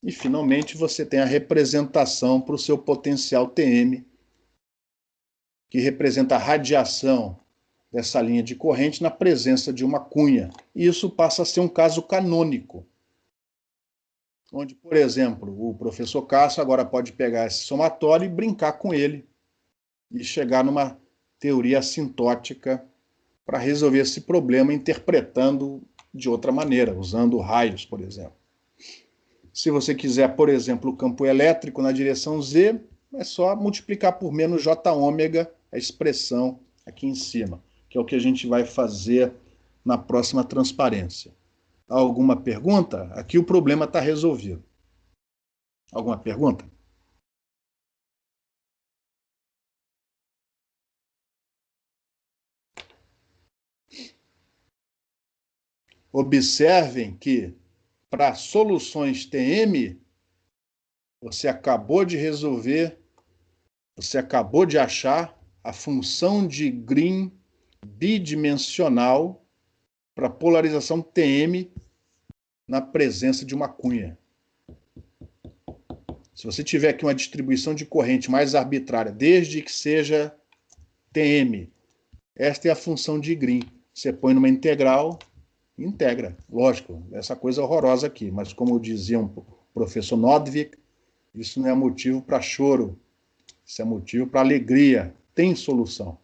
E, finalmente, você tem a representação para o seu potencial Tm, que representa a radiação dessa linha de corrente na presença de uma cunha. E isso passa a ser um caso canônico, onde, por exemplo, o professor Cássio agora pode pegar esse somatório e brincar com ele e chegar numa teoria assintótica para resolver esse problema interpretando de outra maneira, usando raios, por exemplo. Se você quiser, por exemplo, o campo elétrico na direção Z, é só multiplicar por menos J ômega, a expressão aqui em cima, que é o que a gente vai fazer na próxima transparência. Alguma pergunta? Aqui o problema está resolvido. Alguma pergunta? Observem que, para soluções TM, você acabou de resolver, você acabou de achar a função de Green bidimensional para polarização TM na presença de uma cunha. Se você tiver aqui uma distribuição de corrente mais arbitrária, desde que seja TM, esta é a função de Green. Você põe numa integral, integra. Lógico, essa coisa horrorosa aqui, mas como dizia o professor Nordvik, isso não é motivo para choro, isso é motivo para alegria. Tem solução.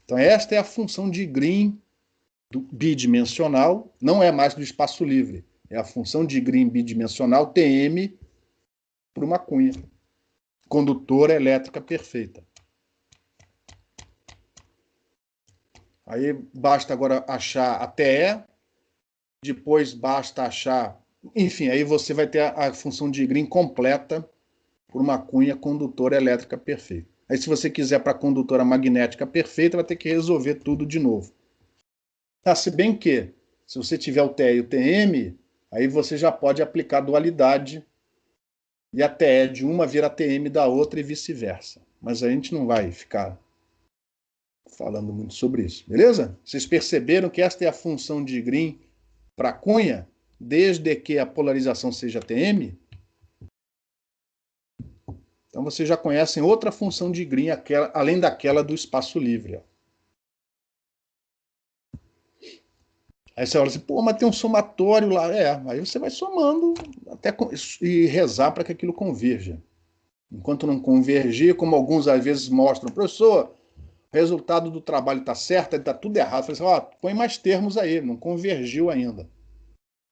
Então, esta é a função de Green bidimensional, não é mais do espaço livre. É a função de Green bidimensional Tm por uma cunha. Condutora elétrica perfeita. Aí basta agora achar a TE, depois basta achar... Enfim, aí você vai ter a função de Green completa por uma cunha condutora elétrica perfeita. Aí se você quiser para a condutora magnética perfeita, vai ter que resolver tudo de novo. Tá, se bem que, se você tiver o TE e o TM, aí você já pode aplicar dualidade e a TE de uma vira TM da outra e vice-versa. Mas a gente não vai ficar falando muito sobre isso, beleza? Vocês perceberam que esta é a função de Green para cunha, desde que a polarização seja TM? Então vocês já conhecem outra função de Green, além daquela do espaço livre. Ó. Aí você olha assim, pô, mas tem um somatório lá. Aí você vai somando até e rezar para que aquilo converja. Enquanto não convergir, como alguns às vezes mostram, professor, o resultado do trabalho está certo, está tudo errado. Você fala assim, põe mais termos aí, não convergiu ainda.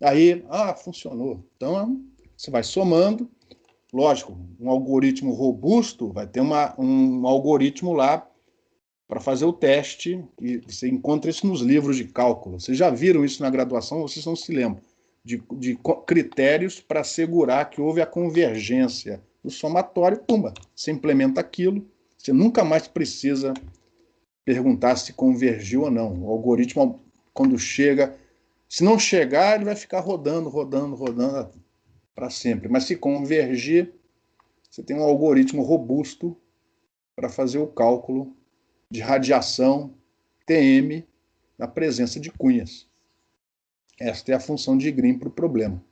Aí, funcionou. Então, você vai somando. Lógico, um algoritmo robusto vai ter um algoritmo lá para fazer o teste, e você encontra isso nos livros de cálculo. Vocês já viram isso na graduação, vocês não se lembram, de critérios para assegurar que houve a convergência do somatório, pumba, você implementa aquilo, você nunca mais precisa perguntar se convergiu ou não. O algoritmo, quando chega, se não chegar, ele vai ficar rodando para sempre. Mas se convergir, você tem um algoritmo robusto para fazer o cálculo de radiação TM na presença de cunhas. Esta é a função de Green para o problema.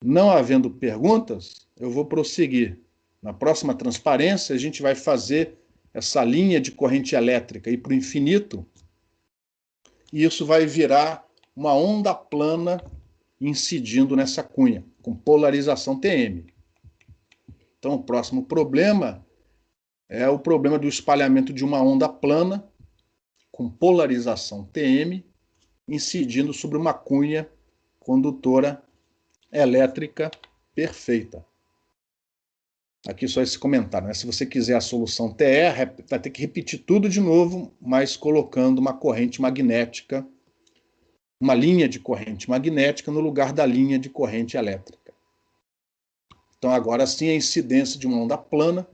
Não havendo perguntas, eu vou prosseguir. Na próxima transparência, a gente vai fazer essa linha de corrente elétrica ir para o infinito, e isso vai virar uma onda plana incidindo nessa cunha, com polarização TM. Então, o próximo problema é o problema do espalhamento de uma onda plana com polarização TM incidindo sobre uma cunha condutora elétrica perfeita. Aqui só esse comentário, né? Se você quiser a solução TE, vai ter que repetir tudo de novo, mas colocando uma corrente magnética, uma linha de corrente magnética no lugar da linha de corrente elétrica. Então agora sim a incidência de uma onda plana,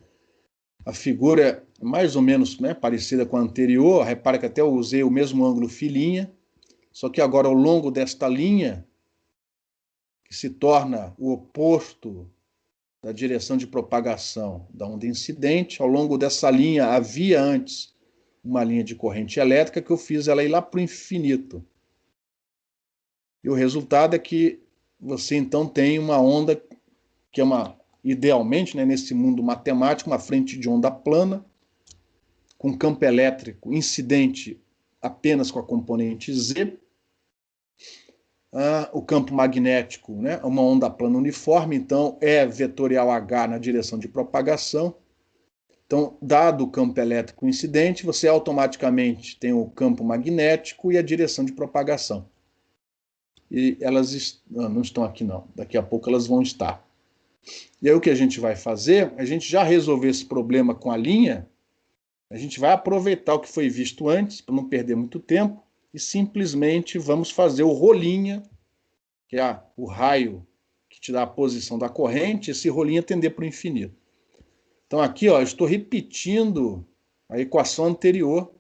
a figura é mais ou menos, né, parecida com a anterior, repara que até eu usei o mesmo ângulo filinha, só que agora ao longo desta linha, que se torna o oposto da direção de propagação da onda incidente, ao longo dessa linha havia antes uma linha de corrente elétrica que eu fiz ela ir lá para o infinito. E o resultado é que você então tem uma onda que é idealmente, né, nesse mundo matemático, uma frente de onda plana, com campo elétrico incidente apenas com a componente Z, o campo magnético, né, uma onda plana uniforme, então é vetorial H na direção de propagação. Então, dado o campo elétrico incidente, você automaticamente tem o campo magnético e a direção de propagação. E elas não estão aqui não, daqui a pouco elas vão estar. E aí o que a gente vai fazer, a gente já resolveu esse problema com a linha, a gente vai aproveitar o que foi visto antes, para não perder muito tempo, e simplesmente vamos fazer o rolinha, que é o raio que te dá a posição da corrente, esse rolinha tender para o infinito. Então aqui, ó, eu estou repetindo a equação anterior,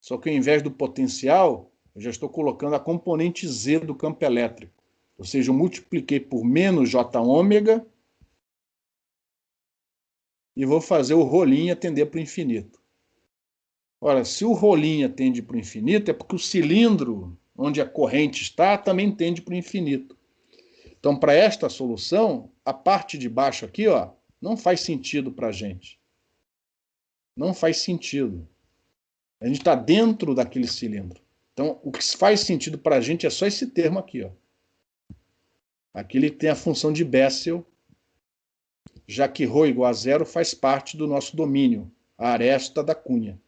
só que ao invés do potencial, eu já estou colocando a componente Z do campo elétrico. Ou seja, eu multipliquei por menos J ômega e vou fazer o rolinha tender para o infinito. Ora, se o rolinha tende para o infinito, é porque o cilindro onde a corrente está também tende para o infinito. Então, para esta solução, a parte de baixo aqui, ó, não faz sentido para a gente. Não faz sentido. A gente está dentro daquele cilindro. Então, o que faz sentido para a gente é só esse termo aqui, ó. Aqui ele tem a função de Bessel, já que ρ igual a zero faz parte do nosso domínio, a aresta da cunha.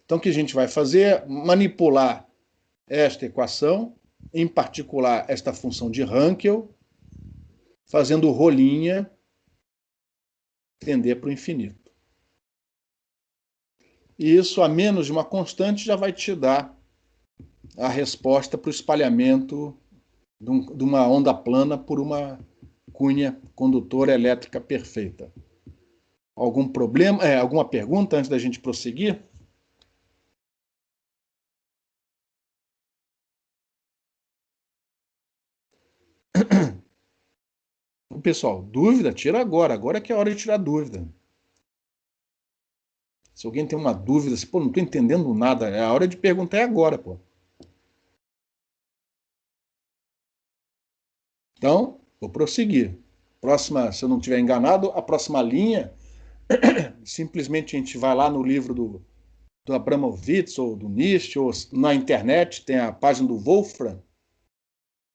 Então, o que a gente vai fazer é manipular esta equação, em particular esta função de Hankel, fazendo o rolinha tender para o infinito. E isso, a menos de uma constante, já vai te dar a resposta para o espalhamento de uma onda plana por uma cunha condutora elétrica perfeita. Algum problema? Alguma pergunta antes da gente prosseguir? Pessoal, dúvida? Tira agora. Agora que é a hora de tirar dúvida. Se alguém tem uma dúvida, se, não estou entendendo nada, é a hora de perguntar é agora, pô. Então, vou prosseguir. Próxima, se eu não estiver enganado, a próxima linha, simplesmente a gente vai lá no livro do Abramovitz ou do Nietzsche, ou na internet tem a página do Wolfram,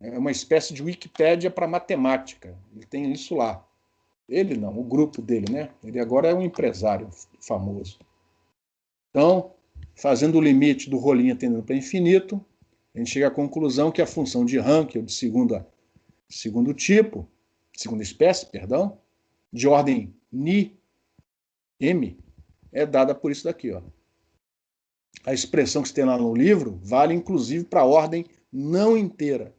é uma espécie de Wikipédia para matemática. Ele tem isso lá. Ele não, o grupo dele, né? Ele agora é um empresário famoso. Então, fazendo o limite do rolinho tendendo para infinito, a gente chega à conclusão que a função de Hankel de segundo tipo, segunda espécie, perdão, de ordem Ni, M, é dada por isso daqui, ó. A expressão que você tem lá no livro vale inclusive para a ordem não inteira.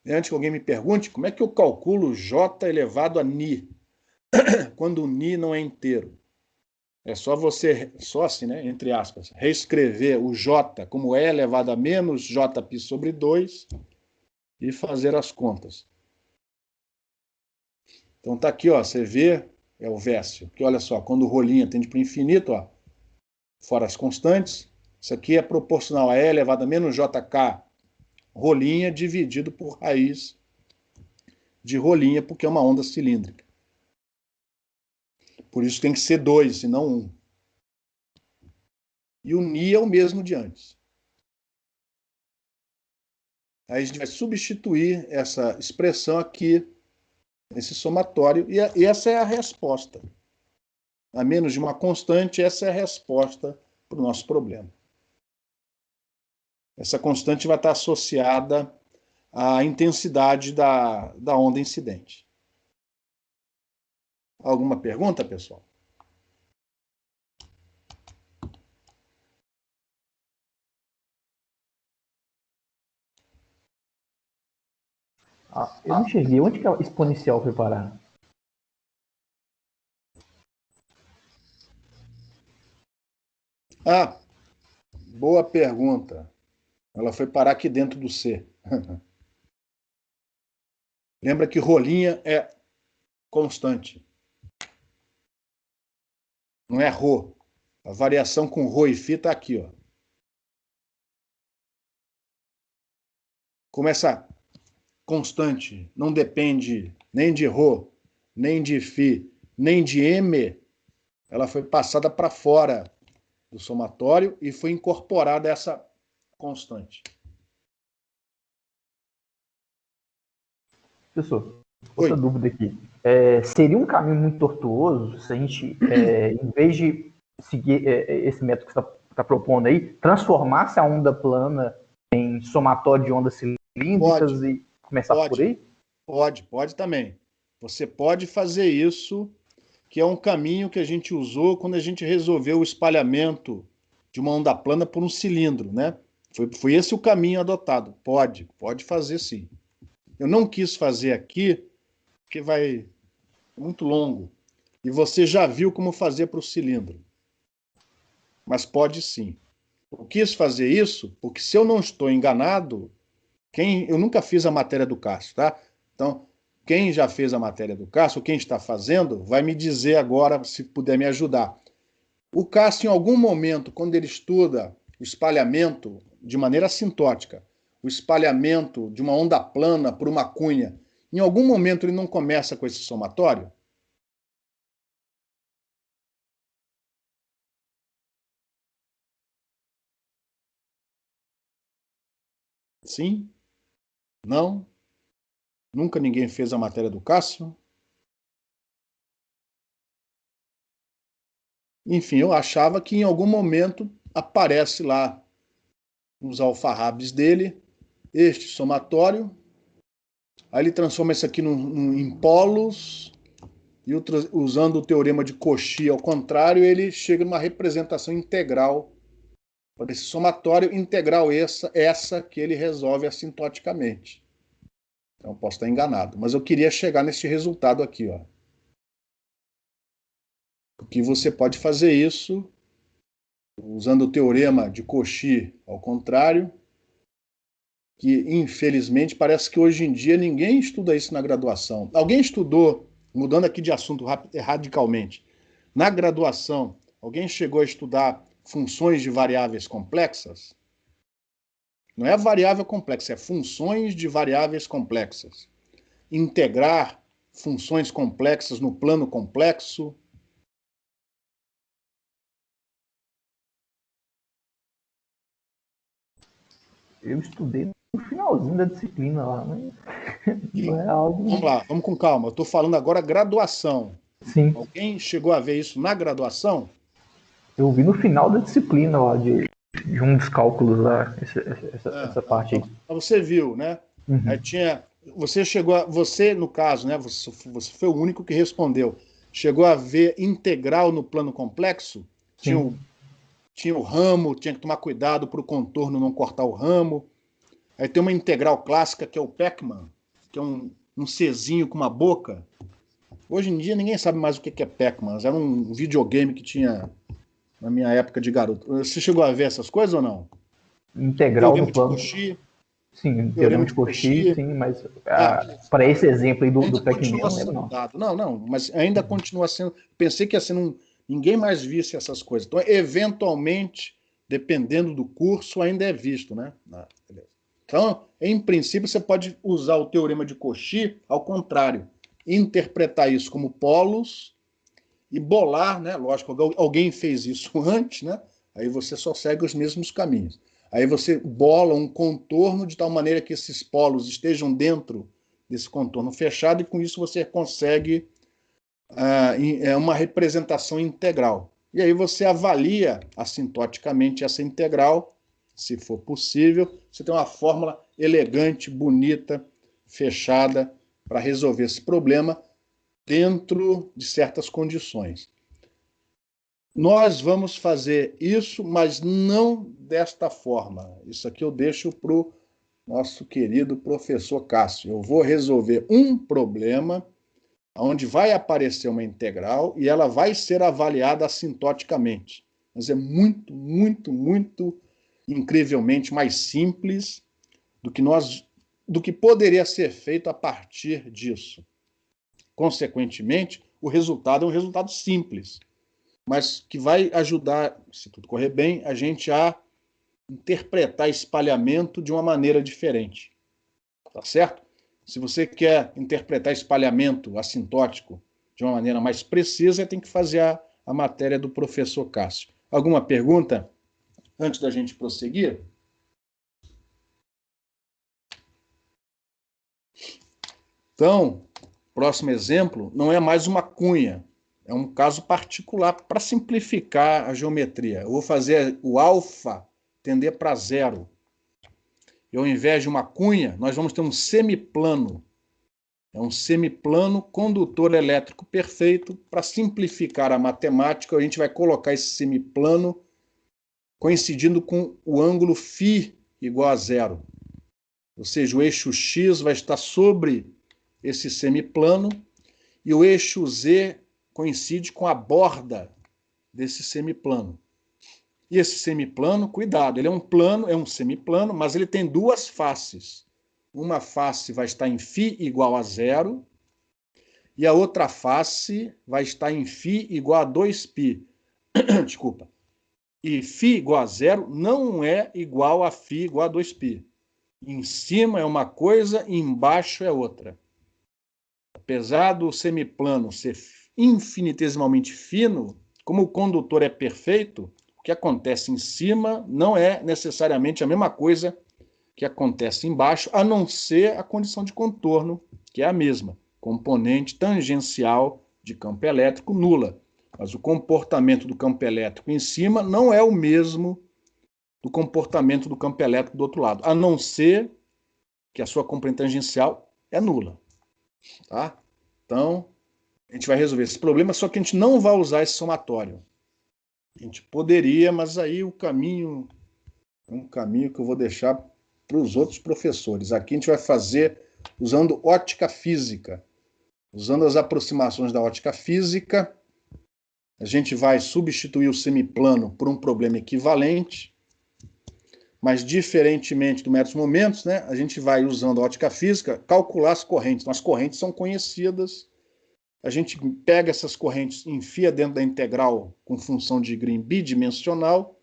Antes que alguém me pergunte, como é que eu calculo J elevado a Ni, quando o Ni não é inteiro? É só você, só assim, né, entre aspas, reescrever o J como E elevado a menos Jπ sobre 2 e fazer as contas. Então tá aqui, ó, você vê, é o Vécio, que olha só, quando o rolinho tende para o infinito, ó, fora as constantes, isso aqui é proporcional a E elevado a menos JK rolinha dividido por raiz de rolinha, porque é uma onda cilíndrica. Por isso tem que ser 2 e não 1. E o Ni é o mesmo de antes. Aí a gente vai substituir essa expressão aqui, esse somatório, e essa é a resposta. A menos de uma constante, essa é a resposta para o nosso problema. essa constante vai estar associada à intensidade da onda incidente. Alguma pergunta, pessoal? Eu não enxerguei. Onde que a exponencial foi parar? Ah, boa pergunta. Ela foi parar aqui dentro do C. Lembra que rolinha é constante. Não é rho. A variação com rho e φ está aqui, ó. Como essa constante não depende nem de rho, nem de φ, nem de m, ela foi passada para fora do somatório e foi incorporada essa constante. Professor, Oi. outra dúvida aqui. Seria um caminho muito tortuoso se a gente, em vez de seguir esse método que você está propondo aí, transformasse a onda plana em somatório de ondas cilíndricas e começar por aí? Pode também. Você pode fazer isso, que é um caminho que a gente usou quando a gente resolveu o espalhamento de uma onda plana por um cilindro, né? Foi esse o caminho adotado. Pode fazer sim. Eu não quis fazer aqui, porque vai muito longo. E você já viu como fazer para o cilindro. Mas pode sim. Eu quis fazer isso porque, se eu não estou enganado, eu nunca fiz a matéria do Cássio, tá? Então, quem já fez a matéria do Cássio, quem está fazendo, vai me dizer agora, se puder me ajudar. O Cássio, em algum momento, quando ele estuda o espalhamento de maneira assintótica, o espalhamento de uma onda plana por uma cunha, em algum momento ele não começa com esse somatório? Sim? Não? Nunca ninguém fez a matéria do Cássio? Enfim, eu achava que em algum momento aparece lá nos alfarrabes dele este somatório, aí ele transforma isso aqui em polos, e usando o teorema de Cauchy ao contrário, ele chega numa representação integral para esse somatório integral, essa que ele resolve assintoticamente. Então, posso estar enganado, mas eu queria chegar nesse resultado aqui, ó. Porque você pode fazer isso usando o teorema de Cauchy ao contrário, que infelizmente parece que hoje em dia ninguém estuda isso na graduação. Alguém estudou, mudando aqui de assunto radicalmente, na graduação, alguém chegou a estudar funções de variáveis complexas? Não é variável complexa, é funções de variáveis complexas. Integrar funções complexas no plano complexo. Eu estudei no finalzinho da disciplina lá, mas não é algo... Vamos lá, vamos com calma. Eu estou falando agora graduação. Sim, Alguém chegou a ver isso na graduação? eu vi no final da disciplina lá, de um dos cálculos lá, essa parte aí. Você viu, né? Uhum. Aí tinha, você no caso, né? Você foi o único que respondeu. Chegou a ver integral no plano complexo? Tinha o ramo, tinha que tomar cuidado para o contorno não cortar o ramo. Aí tem uma integral clássica que é o Pac-Man, que é um Czinho com uma boca. Hoje em dia ninguém sabe mais o que é Pac-Man. Era um videogame que tinha na minha época de garoto. Você chegou a ver essas coisas ou não? Integral no plano. Cauchy, Sim, teorema de Cauchy, sim, mas para esse exemplo aí do Pac-Man, não lembro não. Não, mas ainda continua sendo. Pensei que assim, ninguém mais visse essas coisas. Então, eventualmente, dependendo do curso, ainda é visto, né? Então, em princípio, você pode usar o teorema de Cauchy ao contrário, interpretar isso como polos e bolar, né? Lógico, alguém fez isso antes, né? Aí você só segue os mesmos caminhos. Aí você bola um contorno de tal maneira que esses polos estejam dentro desse contorno fechado e com isso você consegue uma representação integral. E aí você avalia assintoticamente essa integral se for possível, você tem uma fórmula elegante, bonita, fechada, para resolver esse problema dentro de certas condições. Nós vamos fazer isso, mas não desta forma. Isso aqui eu deixo para o nosso querido professor Cássio. Eu vou resolver um problema onde vai aparecer uma integral e ela vai ser avaliada assintoticamente. Mas é muito, muito, muito incrivelmente mais simples do que poderia ser feito a partir disso. Consequentemente, o resultado é um resultado simples, mas que vai ajudar, se tudo correr bem, a gente a interpretar espalhamento de uma maneira diferente. Tá certo? Se você quer interpretar espalhamento assintótico de uma maneira mais precisa, tem que fazer a matéria do professor Cássio. Alguma pergunta antes da gente prosseguir? Então, próximo exemplo não é mais uma cunha, é um caso particular para simplificar a geometria. Eu vou fazer o alfa tender para zero. E ao invés de uma cunha, nós vamos ter um semiplano. É um semiplano condutor elétrico perfeito. Para simplificar a matemática, a gente vai colocar esse semiplano coincidindo com o ângulo φ igual a zero. Ou seja, o eixo x vai estar sobre esse semiplano e o eixo z coincide com a borda desse semiplano. E esse semiplano, cuidado, ele é um plano, é um semiplano, mas ele tem duas faces. Uma face vai estar em φ igual a zero e a outra face vai estar em φ igual a 2π. Desculpa. E φ igual a zero não é igual a φ igual a 2π. Em cima é uma coisa e embaixo é outra. Apesar do semiplano ser infinitesimalmente fino, como o condutor é perfeito, o que acontece em cima não é necessariamente a mesma coisa que acontece embaixo, a não ser a condição de contorno, que é a mesma, componente tangencial de campo elétrico nula. Mas o comportamento do campo elétrico em cima não é o mesmo do comportamento do campo elétrico do outro lado, a não ser que a sua componente tangencial é nula. Tá? Então, a gente vai resolver esse problema, só que a gente não vai usar esse somatório. A gente poderia, mas aí o caminho é um caminho que eu vou deixar para os outros professores. Aqui a gente vai fazer usando ótica física. Usando as aproximações da ótica física, a gente vai substituir o semiplano por um problema equivalente, mas diferentemente do método momentos, né, a gente vai, usando a ótica física, calcular as correntes. Então, as correntes são conhecidas, a gente pega essas correntes, enfia dentro da integral com função de Green bidimensional,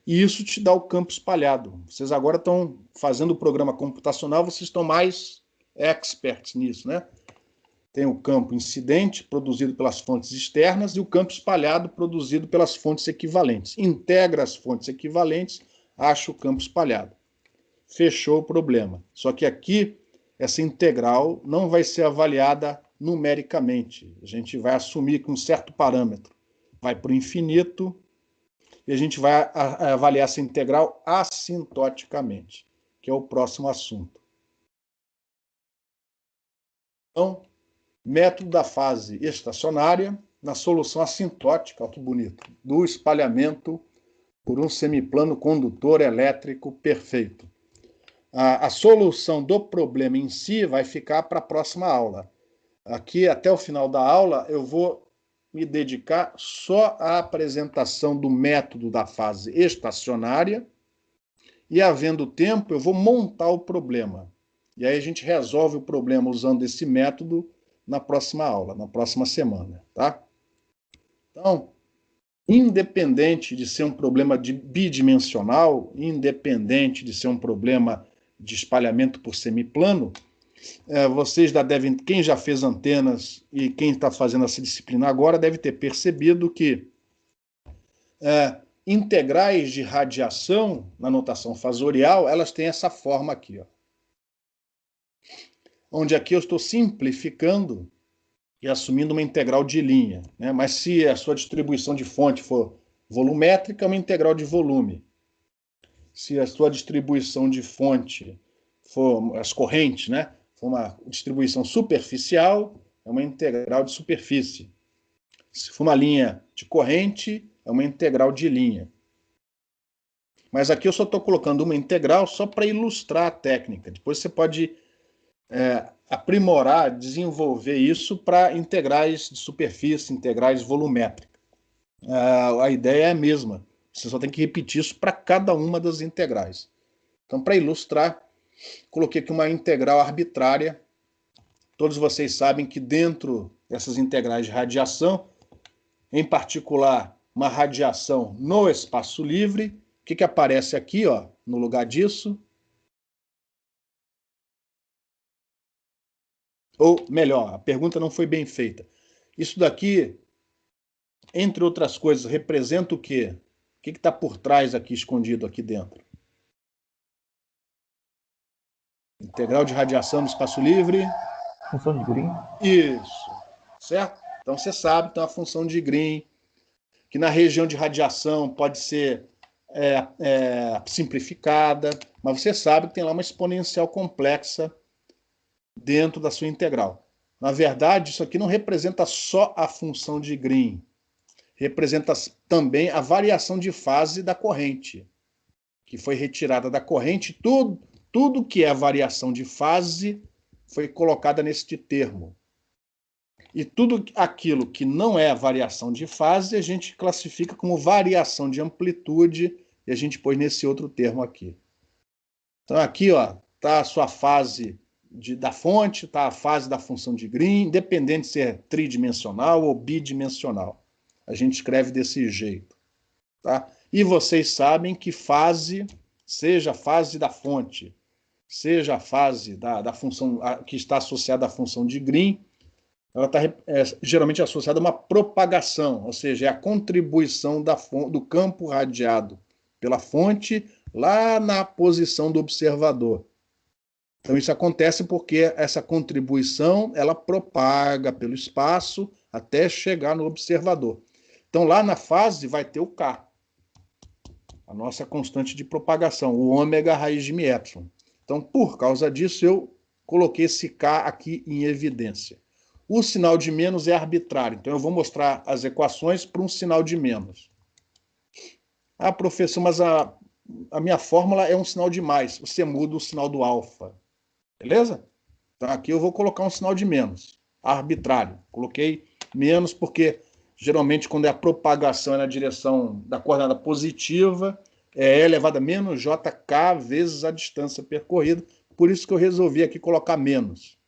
e isso te dá o campo espalhado. Vocês agora estão fazendo o programa computacional, vocês estão mais experts nisso, né? Tem o campo incidente, produzido pelas fontes externas, e o campo espalhado, produzido pelas fontes equivalentes. Integra as fontes equivalentes, acha o campo espalhado. Fechou o problema. Só que aqui, essa integral não vai ser avaliada numericamente. A gente vai assumir que um certo parâmetro vai para o infinito e a gente vai avaliar essa integral assintoticamente, que é o próximo assunto. Então, método da fase estacionária na solução assintótica, olha que bonito, do espalhamento por um semiplano condutor elétrico perfeito. A solução do problema em si vai ficar para a próxima aula. Aqui, até o final da aula, eu vou me dedicar só à apresentação do método da fase estacionária e, havendo tempo, eu vou montar o problema. E aí a gente resolve o problema usando esse método na próxima aula, na próxima semana, tá? Então, independente de ser um problema bidimensional, independente de ser um problema de espalhamento por semiplano, vocês já devem, quem já fez antenas e quem está fazendo essa disciplina agora, deve ter percebido que integrais de radiação, na notação fasorial, elas têm essa forma aqui, ó. Onde aqui eu estou simplificando e assumindo uma integral de linha, né? Mas se a sua distribuição de fonte for volumétrica, é uma integral de volume. se a sua distribuição de fonte for as correntes, né, for uma distribuição superficial, é uma integral de superfície. Se for uma linha de corrente, é uma integral de linha. Mas aqui eu só estou colocando uma integral só para ilustrar a técnica. Depois você pode aprimorar, desenvolver isso para integrais de superfície, integrais volumétricas. A ideia é a mesma. Você só tem que repetir isso para cada uma das integrais. Então, para ilustrar, coloquei aqui uma integral arbitrária. Todos vocês sabem que dentro dessas integrais de radiação, em particular, uma radiação no espaço livre, o que aparece aqui, ó, no lugar disso? Ou, melhor, a pergunta não foi bem feita. Isso daqui, entre outras coisas, representa o quê? O que está por trás aqui, escondido aqui dentro? Integral de radiação no espaço livre. Função de Green. Isso. Certo? Então você sabe, tem uma função de Green, que na região de radiação pode ser simplificada, mas você sabe que tem lá uma exponencial complexa dentro da sua integral. Na verdade, isso aqui não representa só a função de Green, representa também a variação de fase da corrente, que foi retirada da corrente. Tudo que é variação de fase foi colocada neste termo. E tudo aquilo que não é variação de fase, a gente classifica como variação de amplitude, e a gente põe nesse outro termo aqui. Então aqui está a sua fase da fonte, está a fase da função de Green, independente se é tridimensional ou bidimensional. A gente escreve desse jeito. Tá? E vocês sabem que fase, seja a fase da fonte, seja a fase da função que está associada à função de Green, ela está geralmente associada a uma propagação, ou seja, é a contribuição do campo radiado pela fonte lá na posição do observador. Então isso acontece porque essa contribuição ela propaga pelo espaço até chegar no observador. Então lá na fase vai ter o K, a nossa constante de propagação, o ômega raiz de μ. Então por causa disso eu coloquei esse K aqui em evidência. O sinal de menos é arbitrário, então eu vou mostrar as equações para um sinal de menos. Ah, professor, mas a minha fórmula é um sinal de mais. Você muda o sinal do alfa. Beleza? Então aqui eu vou colocar um sinal de menos, arbitrário. Coloquei menos porque geralmente quando é a propagação é na direção da coordenada positiva, é E elevado a menos JK vezes a distância percorrida. Por isso que eu resolvi aqui colocar menos.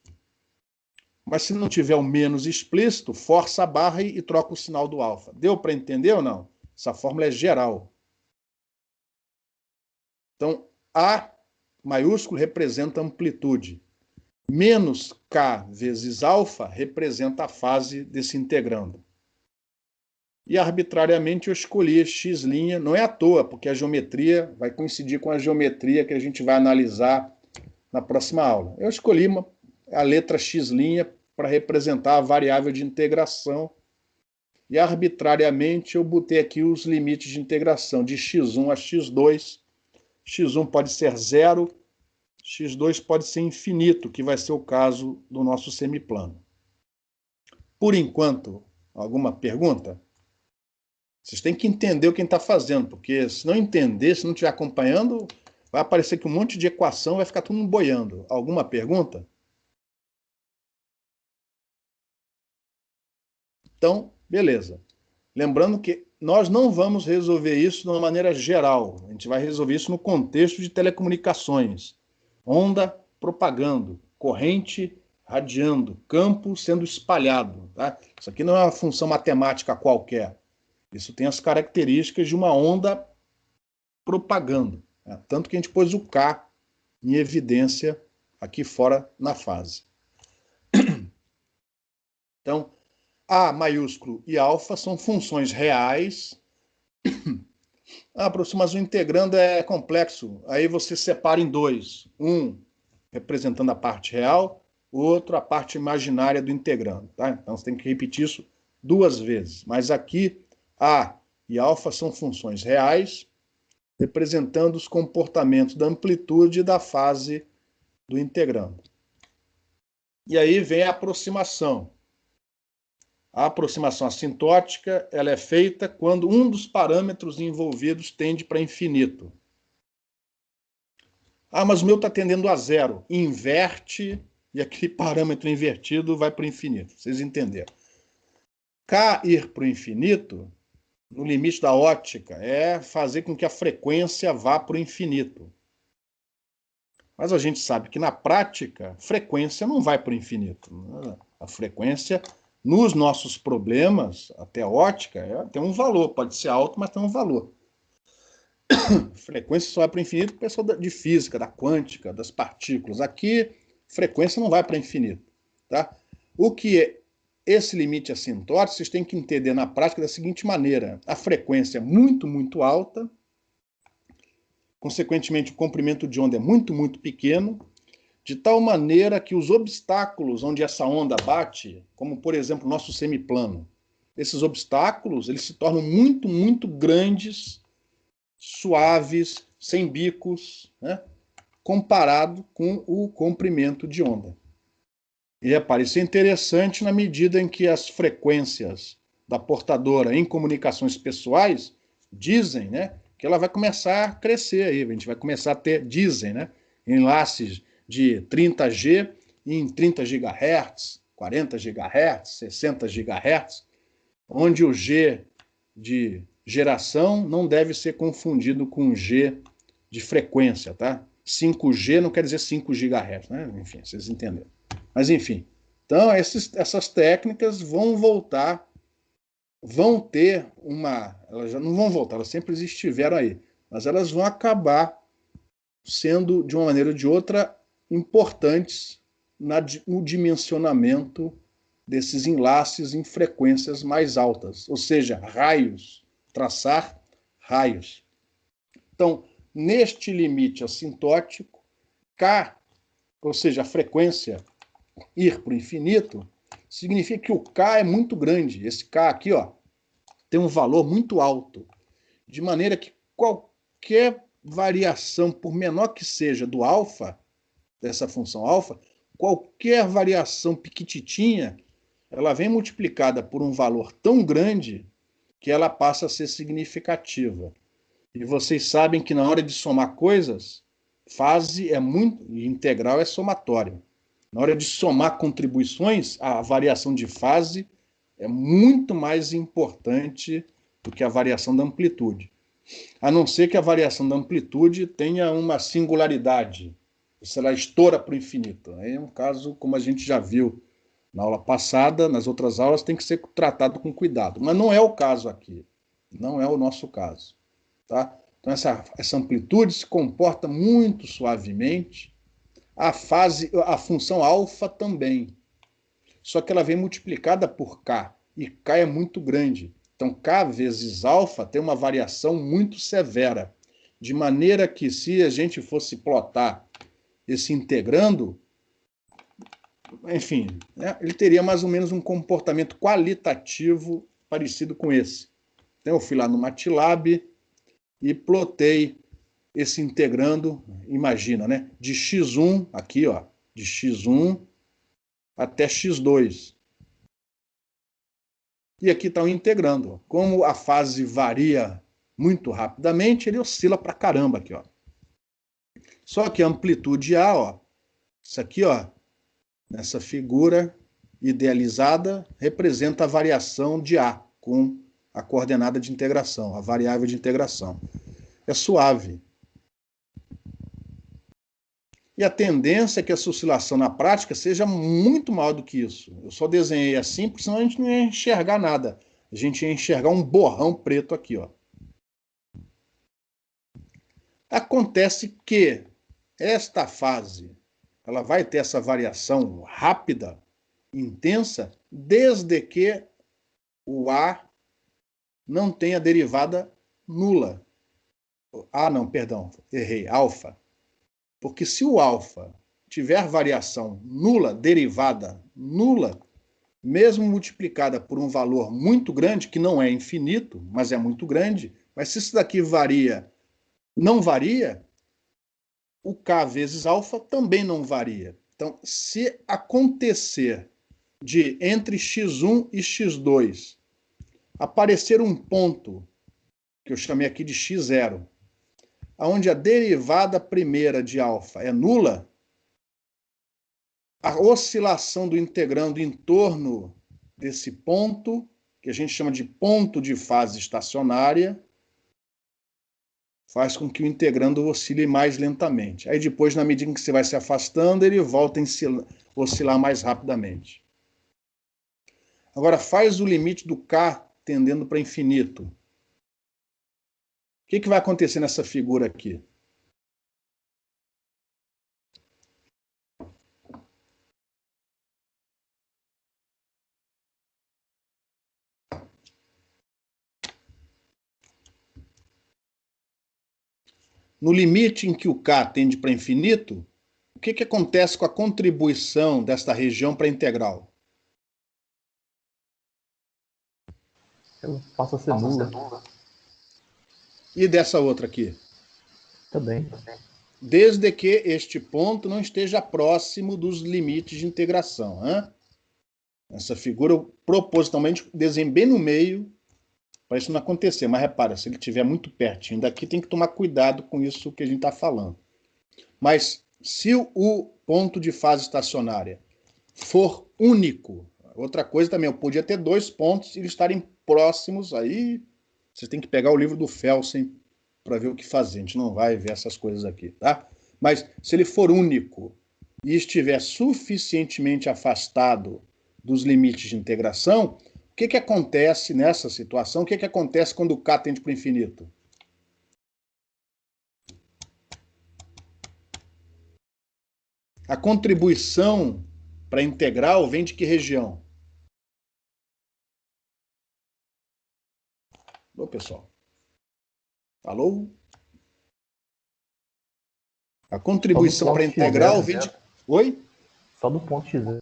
Mas se não tiver o menos explícito, força a barra e troca o sinal do alfa. Deu para entender ou não? Essa fórmula é geral. Então, A maiúsculo representa amplitude. Menos K vezes alfa representa a fase desse integrando. E arbitrariamente eu escolhi x', não é à toa, porque a geometria vai coincidir com a geometria que a gente vai analisar na próxima aula. Eu escolhi a letra x' para representar a variável de integração e arbitrariamente eu botei aqui os limites de integração de x1 a x2. x1 pode ser 0, x2 pode ser infinito, que vai ser o caso do nosso semiplano. Por enquanto, alguma pergunta? Vocês têm que entender o que está fazendo, porque se não entender, se não estiver acompanhando, vai aparecer que um monte de equação vai ficar tudo boiando. Alguma pergunta? Então, beleza. Lembrando que nós não vamos resolver isso de uma maneira geral. A gente vai resolver isso no contexto de telecomunicações. Onda propagando, corrente radiando, campo sendo espalhado. Tá? Isso aqui não é uma função matemática qualquer. Isso tem as características de uma onda propagando. Né? Tanto que a gente pôs o K em evidência aqui fora na fase. Então, A maiúsculo e alfa são funções reais. Ah, professor, mas o integrando é complexo. Aí você separa em dois. Um representando a parte real, o outro a parte imaginária do integrando. Tá? Então você tem que repetir isso 2 vezes. Mas aqui, A e alfa são funções reais. representando os comportamentos da amplitude e da fase do integrando. E aí vem a aproximação. A aproximação assintótica ela é feita quando um dos parâmetros envolvidos tende para infinito. Ah, mas o meu está tendendo a zero. Inverte e aquele parâmetro invertido vai para o infinito. Vocês entenderam? K ir para o infinito, no limite da ótica, é fazer com que a frequência vá para o infinito. Mas a gente sabe que na prática, frequência não vai para o infinito. A frequência, nos nossos problemas, até ótica, tem um valor. Pode ser alto, mas tem um valor. Frequência só vai para o infinito, pessoal de física, da quântica, das partículas. Aqui, frequência não vai para o infinito. Tá? O que é esse limite assintótico, vocês têm que entender na prática da seguinte maneira. A frequência é muito, muito alta, consequentemente o comprimento de onda é muito, muito pequeno, de tal maneira que os obstáculos onde essa onda bate, como por exemplo o nosso semiplano, esses obstáculos eles se tornam muito, muito grandes, suaves, sem bicos, né, comparado com o comprimento de onda. E repare, isso é interessante na medida em que as frequências da portadora em comunicações pessoais dizem, né, que ela vai começar a crescer aí, a gente vai começar a ter, dizem, né, enlaces de 30G em 30 GHz, 40 GHz, 60 GHz, onde o G de geração não deve ser confundido com G de frequência, tá? 5G não quer dizer 5 GHz, né? Enfim, vocês entenderam. Mas enfim, então essas técnicas vão voltar, vão ter elas já não vão voltar, elas sempre estiveram aí, mas elas vão acabar sendo, de uma maneira ou de outra, importantes no dimensionamento desses enlaces em frequências mais altas, ou seja, raios, traçar raios. Então, neste limite assintótico, K, ou seja, a frequência ir para o infinito, significa que o K é muito grande. Esse K aqui, ó, tem um valor muito alto, de maneira que qualquer variação, por menor que seja do alfa, dessa função alfa, qualquer variação piquititinha, ela vem multiplicada por um valor tão grande que ela passa a ser significativa. E vocês sabem que na hora de somar coisas, fase é muito, e integral é somatório. Na hora de somar contribuições, a variação de fase é muito mais importante do que a variação da amplitude. A não ser que a variação da amplitude tenha uma singularidade, se ela estoura para o infinito. Aí é um caso, como a gente já viu na aula passada, nas outras aulas, tem que ser tratado com cuidado. Mas não é o caso aqui. Não é o nosso caso. Tá? Então, essa amplitude se comporta muito suavemente. A função alfa também. Só que ela vem multiplicada por K. E K é muito grande. Então, K vezes alfa tem uma variação muito severa. De maneira que, se a gente fosse plotar esse integrando, enfim, né, ele teria mais ou menos um comportamento qualitativo parecido com esse. Então, eu fui lá no MATLAB e plotei esse integrando, imagina, né, de x1, aqui, ó, de x1 até x2. E aqui está o integrando. Como a fase varia muito rapidamente, ele oscila para caramba aqui, ó. Só que a amplitude A, ó, isso aqui, ó, nessa figura idealizada, representa a variação de A com a coordenada de integração, a variável de integração. É suave. E a tendência é que essa oscilação na prática seja muito maior do que isso. Eu só desenhei assim, porque senão a gente não ia enxergar nada. A gente ia enxergar um borrão preto aqui, ó. Acontece que esta fase, ela vai ter essa variação rápida, intensa, desde que o A não tenha derivada nula. Não, perdão, errei, alfa. Porque se o alfa tiver variação nula, derivada nula, mesmo multiplicada por um valor muito grande, que não é infinito, mas é muito grande, mas se isso daqui varia não varia, o K vezes alfa também não varia. Então, se acontecer de entre x1 e x2 aparecer um ponto, que eu chamei aqui de x0, onde a derivada primeira de alfa é nula, a oscilação do integrando em torno desse ponto, que a gente chama de ponto de fase estacionária, faz com que o integrando oscile mais lentamente. Aí depois, na medida em que você vai se afastando, ele volta a oscilar mais rapidamente. Agora, faz o limite do K tendendo para infinito. O que vai acontecer nessa figura aqui? No limite em que o K tende para infinito, o que acontece com a contribuição desta região para a integral? Ela passa a ser nula. E dessa outra aqui? Também. Desde que este ponto não esteja próximo dos limites de integração. Hein? Essa figura eu propositalmente desenhei bem no meio para isso não acontecer. Mas repara, se ele estiver muito pertinho daqui, tem que tomar cuidado com isso que a gente está falando. Mas se o ponto de fase estacionária for único, outra coisa também, eu podia ter dois pontos e eles estarem próximos, aí vocês têm que pegar o livro do Felsen para ver o que fazer. A gente não vai ver essas coisas aqui, tá? Mas se ele for único e estiver suficientemente afastado dos limites de integração, o que acontece nessa situação? O que acontece quando o K tende para o infinito? A contribuição para a integral vem de que região? Alô, pessoal? Alô? A contribuição para a integral vem de... Oi? Só do ponto x0.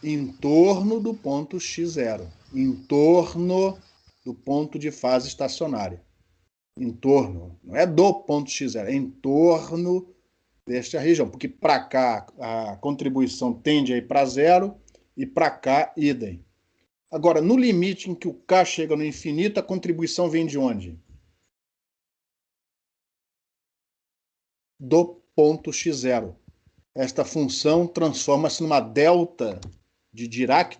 Em torno do ponto x0. Em torno do ponto de fase estacionária. Em torno. Não é do ponto x0, é em torno desta região. Porque para cá a contribuição tende a ir para zero e para cá idem. Agora, no limite em que o K chega no infinito, a contribuição vem de onde? Do ponto x0. Esta função transforma-se numa delta de Dirac,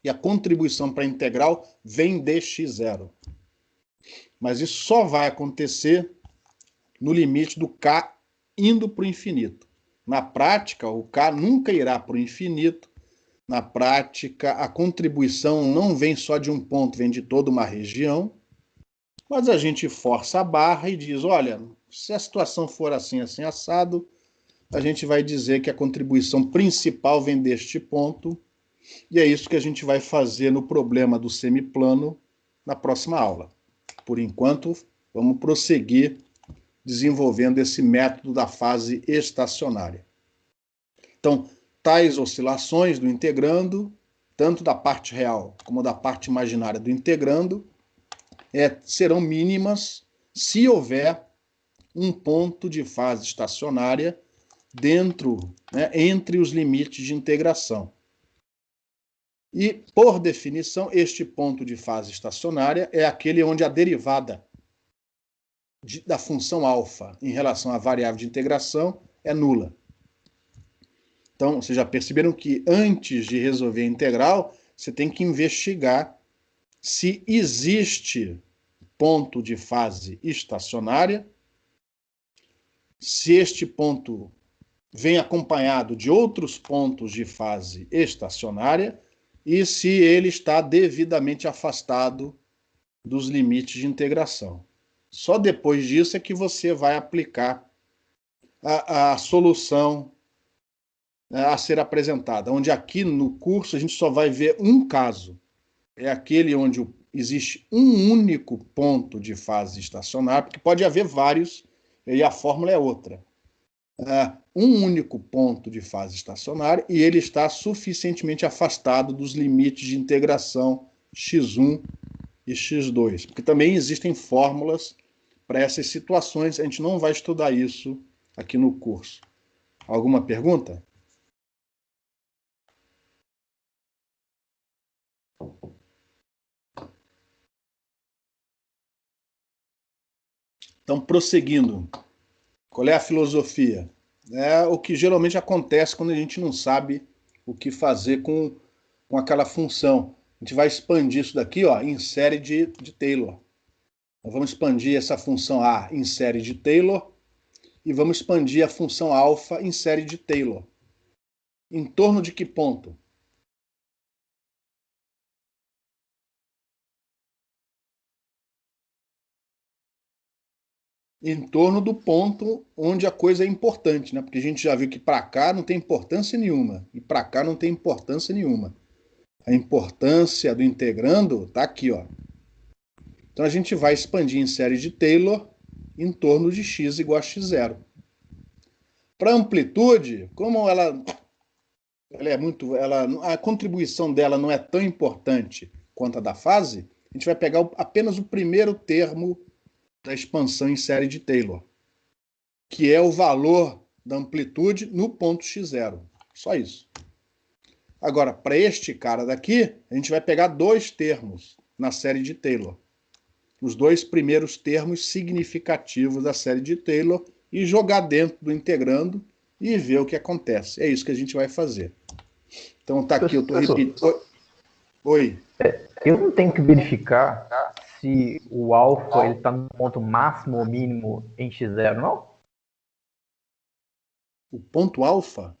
e a contribuição para a integral vem de x0. Mas isso só vai acontecer no limite do K indo para o infinito. Na prática, o K nunca irá para o infinito. Na prática, a contribuição não vem só de um ponto, vem de toda uma região. Mas a gente força a barra e diz, olha, se a situação for assim, assim, assado, a gente vai dizer que a contribuição principal vem deste ponto, e é isso que a gente vai fazer no problema do semiplano na próxima aula. Por enquanto, vamos prosseguir desenvolvendo esse método da fase estacionária. Então, tais oscilações do integrando, tanto da parte real como da parte imaginária do integrando, serão mínimas se houver um ponto de fase estacionária dentro, entre os limites de integração. E, por definição, este ponto de fase estacionária é aquele onde a derivada da função alfa em relação à variável de integração é nula. Então, vocês já perceberam que antes de resolver a integral, você tem que investigar se existe ponto de fase estacionária, se este ponto vem acompanhado de outros pontos de fase estacionária e se ele está devidamente afastado dos limites de integração. Só depois disso é que você vai aplicar a solução a ser apresentada, onde aqui no curso a gente só vai ver um caso. É aquele onde existe um único ponto de fase estacionária, porque pode haver vários, e a fórmula é outra. Um único ponto de fase estacionária e ele está suficientemente afastado dos limites de integração x1 e x2, porque também existem fórmulas para essas situações. A gente não vai estudar isso aqui no curso. Alguma pergunta? Então, prosseguindo. Qual é a filosofia? É o que geralmente acontece quando a gente não sabe o que fazer com aquela função. A gente vai expandir isso daqui, ó, em série de Taylor. Nós vamos expandir essa função A em série de Taylor e vamos expandir a função alfa em série de Taylor. Em torno de que ponto? Em torno do ponto onde a coisa é importante, né? Porque a gente já viu que para cá não tem importância nenhuma e para cá não tem importância nenhuma. A importância do integrando está aqui, ó. Então a gente vai expandir em série de Taylor em torno de x igual a x0. Para amplitude, como ela é muito, a contribuição dela não é tão importante quanto a da fase, a gente vai pegar apenas o primeiro termo da expansão em série de Taylor, que é o valor da amplitude no ponto x0. Só isso. Agora, para este cara daqui, a gente vai pegar dois termos na série de Taylor. Os dois primeiros termos significativos da série de Taylor e jogar dentro do integrando e ver o que acontece. É isso que a gente vai fazer. Então tá aqui, eu estou repetindo. Oi. Eu não tenho que verificar se o alfa está no ponto máximo ou mínimo em x0, não? O ponto alfa?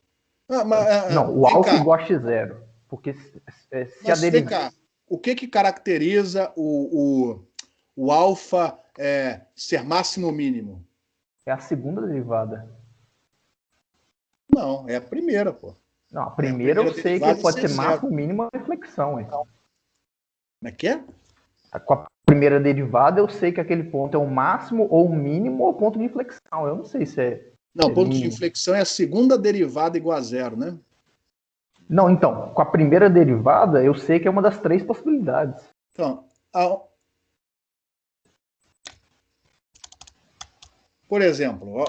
Não, o alfa igual a x0. Porque se a derivada... O que caracteriza o alfa ser máximo ou mínimo? É a segunda derivada. Não, é a primeira, pô. Não, a primeira eu sei que pode ser máximo, mínimo e flexão. Então. Como é que é? Com a primeira derivada eu sei que aquele ponto é o máximo ou o mínimo ou ponto de inflexão. Eu não sei se é... Não, ponto de inflexão é a segunda derivada igual a zero, né? Não, então, com a primeira derivada eu sei que é uma das três possibilidades. Então, por exemplo,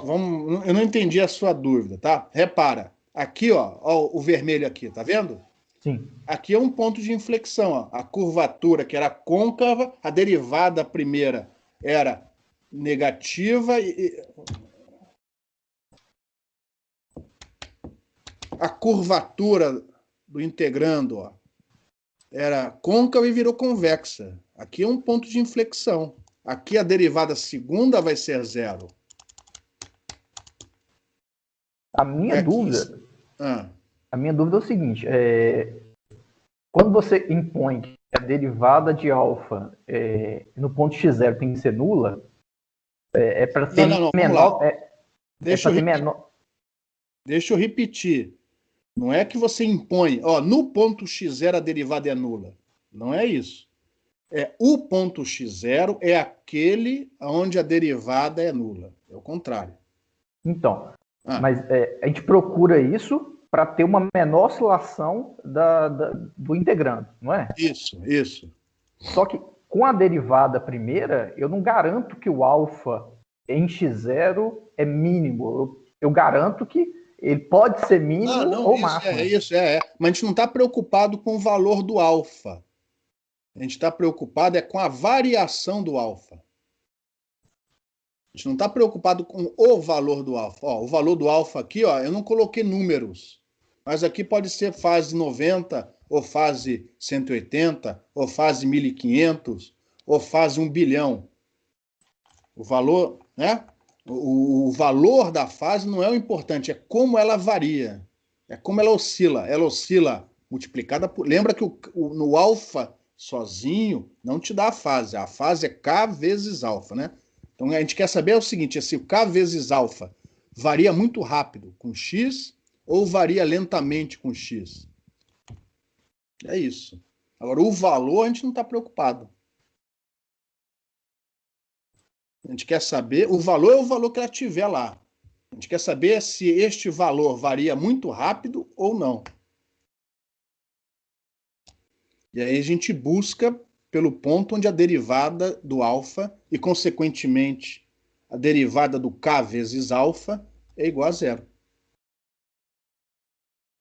eu não entendi a sua dúvida, tá? Repara, aqui, ó, o vermelho aqui, tá vendo? Sim. Aqui é um ponto de inflexão, ó. A curvatura que era côncava, a derivada primeira era negativa e a curvatura do integrando, ó, era côncava e virou convexa. Aqui é um ponto de inflexão. Aqui a derivada segunda vai ser zero. A minha dúvida é o seguinte, quando você impõe que a derivada de alfa no ponto x0 tem que ser nula, é para ser menor... Deixa eu repetir. Não é que você impõe, ó, no ponto x0 a derivada é nula. Não é isso. O ponto x0 é aquele onde a derivada é nula. É o contrário. Então, mas a gente procura isso para ter uma menor oscilação do integrando, não é? Isso. Só que com a derivada primeira, eu não garanto que o alfa em x0 é mínimo. Eu garanto que ele pode ser mínimo ou máximo. Mas a gente não está preocupado com o valor do alfa. A gente está preocupado com a variação do alfa. A gente não está preocupado com o valor do alfa. Ó, o valor do alfa aqui, ó, eu não coloquei números. Mas aqui pode ser fase 90, ou fase 180, ou fase 1500, ou fase 1 bilhão. O valor, né? O valor da fase não é o importante, é como ela varia. É como ela oscila. Ela oscila multiplicada por... Lembra que no alfa sozinho não te dá a fase. A fase é K vezes alfa, né? Então a gente quer saber o seguinte, se o K vezes alfa varia muito rápido com X ou varia lentamente com X. É isso. Agora, o valor a gente não está preocupado. A gente quer saber, o valor é o valor que ela tiver lá. A gente quer saber se este valor varia muito rápido ou não. E aí a gente busca pelo ponto onde a derivada do alfa e, consequentemente, a derivada do K vezes alfa é igual a zero.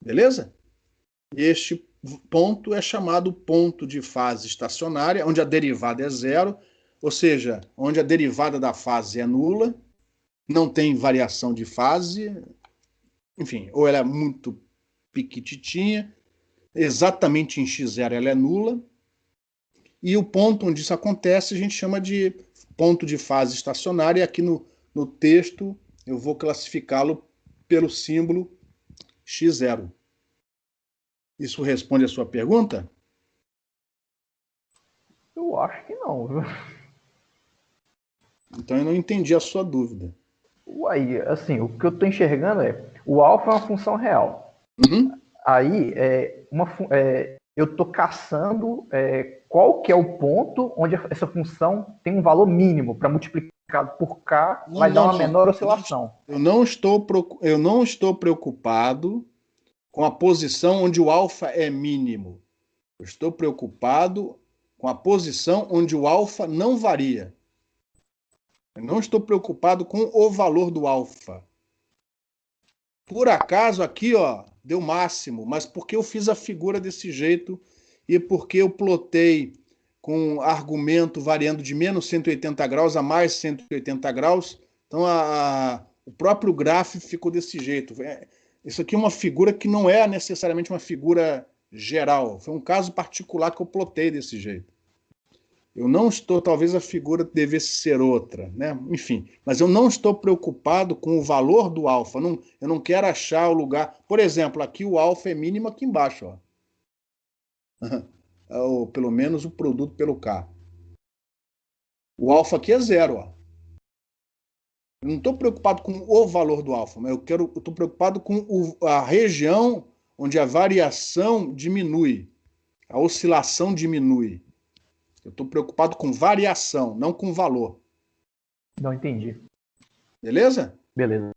Beleza? Este ponto é chamado ponto de fase estacionária, onde a derivada é zero, ou seja, onde a derivada da fase é nula, não tem variação de fase, enfim, ou ela é muito piquititinha, exatamente em x0 ela é nula, e o ponto onde isso acontece a gente chama de ponto de fase estacionária, e aqui no texto eu vou classificá-lo pelo símbolo x0. Isso responde a sua pergunta? Eu acho que não, viu? Então eu não entendi a sua dúvida. Uai, assim, o que eu estou enxergando é, o alfa é uma função real. Uhum. Aí, eu estou caçando qual que é o ponto onde essa função tem um valor mínimo para multiplicado por k, vai dar uma menor oscilação. Eu não estou preocupado com a posição onde o alfa é mínimo. Eu estou preocupado com a posição onde o alfa não varia. Eu não estou preocupado com o valor do alfa. Por acaso aqui, ó, deu máximo, mas porque eu fiz a figura desse jeito e porque eu plotei com argumento variando de menos 180 graus a mais 180 graus, então o próprio gráfico ficou desse jeito. Isso aqui é uma figura que não é necessariamente uma figura geral, foi um caso particular que eu plotei desse jeito. Eu não estou, talvez a figura devesse ser outra, né? Enfim, mas eu não estou preocupado com o valor do alfa. Eu não quero achar o lugar. Por exemplo, aqui o alfa é mínimo aqui embaixo, ó. Ou pelo menos o produto pelo K. O alfa aqui é zero, ó. Eu não estou preocupado com o valor do alfa, mas eu estou preocupado com a região onde a variação diminui, a oscilação diminui. Eu estou preocupado com variação, não com valor. Não entendi. Beleza? Beleza.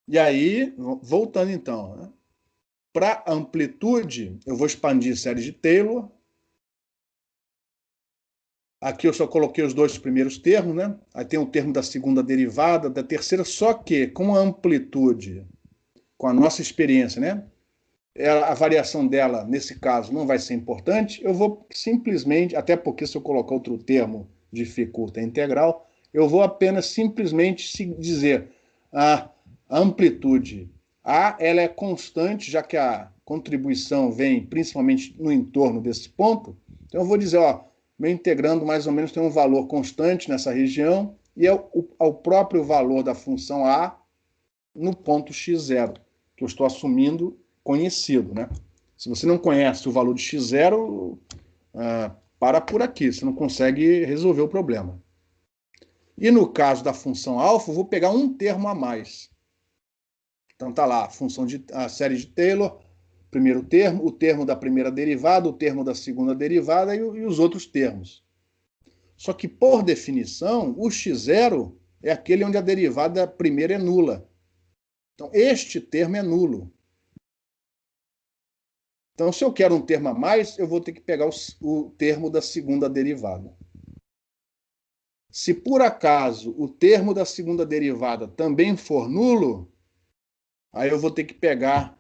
E aí, voltando então, né? Para amplitude, eu vou expandir série de Taylor. Aqui eu só coloquei os dois primeiros termos, né? Aí tem o termo da segunda derivada, da terceira, só que com a amplitude, com a nossa experiência, né? A variação dela, nesse caso, não vai ser importante. Eu vou simplesmente, até porque se eu colocar outro termo dificulta a integral, eu vou apenas simplesmente dizer a amplitude A, ela é constante, já que a contribuição vem principalmente no entorno desse ponto. Então eu vou dizer, ó, meu integrando mais ou menos tem um valor constante nessa região e é o próprio valor da função A no ponto x0, que eu estou assumindo conhecido, né? Se você não conhece o valor de x0, para por aqui, você não consegue resolver o problema. E no caso da função alfa, eu vou pegar um termo a mais. Então tá lá, a série de Taylor, primeiro termo, o termo da primeira derivada, o termo da segunda derivada e os outros termos. Só que, por definição, o x0 é aquele onde a derivada primeira é nula. Então, este termo é nulo. Então, se eu quero um termo a mais, eu vou ter que pegar o termo da segunda derivada. Se por acaso o termo da segunda derivada também for nulo, aí eu vou ter que pegar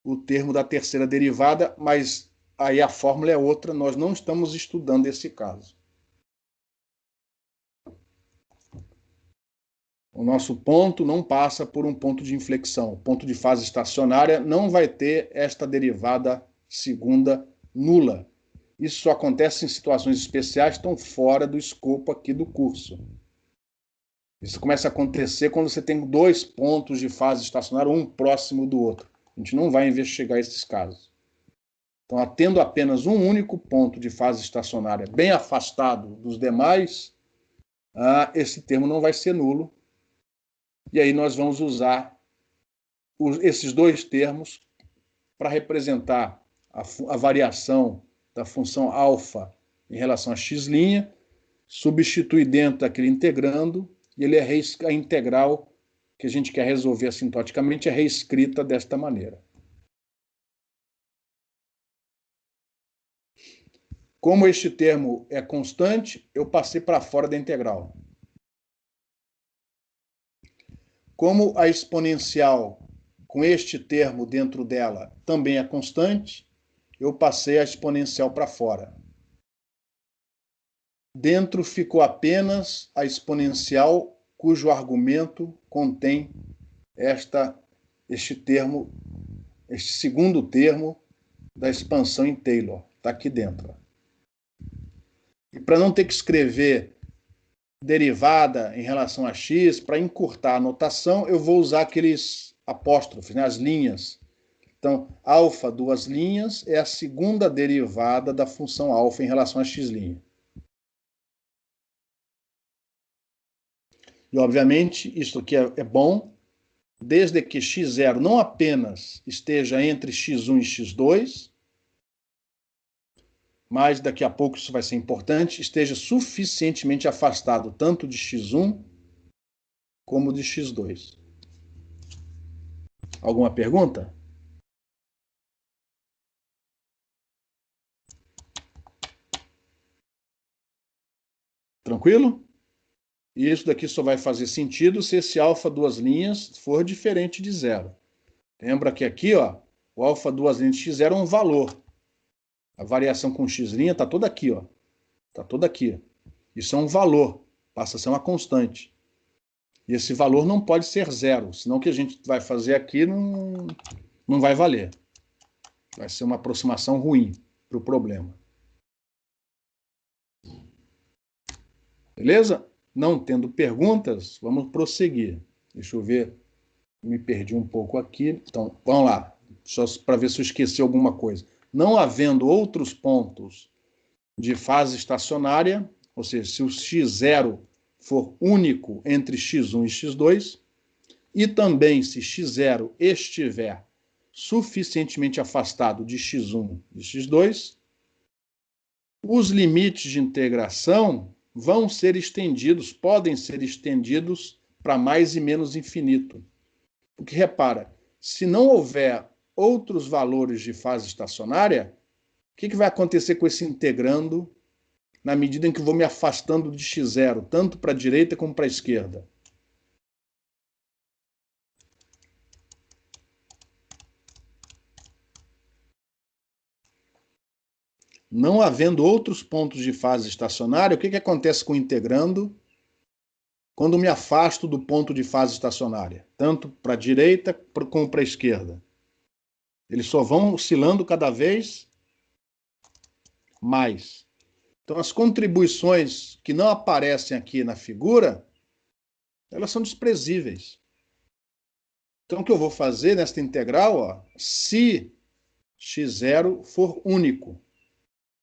o termo da terceira derivada, mas aí a fórmula é outra, nós não estamos estudando esse caso. O nosso ponto não passa por um ponto de inflexão. O ponto de fase estacionária não vai ter esta derivada segunda nula. Isso só acontece em situações especiais que estão fora do escopo aqui do curso. Isso começa a acontecer quando você tem dois pontos de fase estacionária, um próximo do outro. A gente não vai investigar esses casos. Então, tendo apenas um único ponto de fase estacionária bem afastado dos demais, esse termo não vai ser nulo. E aí nós vamos usar esses dois termos para representar a variação da função alfa em relação a x', substitui dentro daquele integrando, e a integral que a gente quer resolver assintoticamente é reescrita desta maneira. Como este termo é constante, eu passei para fora da integral. como a exponencial com este termo dentro dela também é constante, eu passei a exponencial para fora. Dentro ficou apenas a exponencial cujo argumento contém este termo, este segundo termo da expansão em Taylor. Está aqui dentro. E para não ter que escrever derivada em relação a x, para encurtar a notação, eu vou usar aqueles apóstrofos, né, as linhas. Então, alfa, duas linhas, é a segunda derivada da função alfa em relação a x'. E, obviamente, isso aqui é bom, desde que x0 não apenas esteja entre x1 e x2, mas daqui a pouco isso vai ser importante, esteja suficientemente afastado tanto de x1 como de x2. Alguma pergunta? Tranquilo? E isso daqui só vai fazer sentido se esse alfa duas linhas for diferente de zero. Lembra que aqui, ó, o alfa duas linhas de x0 é um valor. A variação com x' está toda aqui, ó. Está toda aqui. Isso é um valor, passa a ser uma constante. E esse valor não pode ser zero, senão o que a gente vai fazer aqui não vai valer. Vai ser uma aproximação ruim para o problema. Beleza? Não tendo perguntas, vamos prosseguir. Deixa eu ver, me perdi um pouco aqui. Então, vamos lá, só para ver se eu esqueci alguma coisa. Não havendo outros pontos de fase estacionária, ou seja, se o x0 for único entre x1 e x2, e também se x0 estiver suficientemente afastado de x1 e x2, os limites de integração vão ser estendidos, podem ser estendidos para mais e menos infinito. Porque, repara, se não houver outros valores de fase estacionária, o que vai acontecer com esse integrando na medida em que eu vou me afastando de x0, tanto para a direita como para a esquerda? Não havendo outros pontos de fase estacionária, o que acontece com o integrando quando me afasto do ponto de fase estacionária? Tanto para a direita como para a esquerda. Eles só vão oscilando cada vez mais. Então, as contribuições que não aparecem aqui na figura, elas são desprezíveis. Então, o que eu vou fazer nesta integral, ó, se x0 for único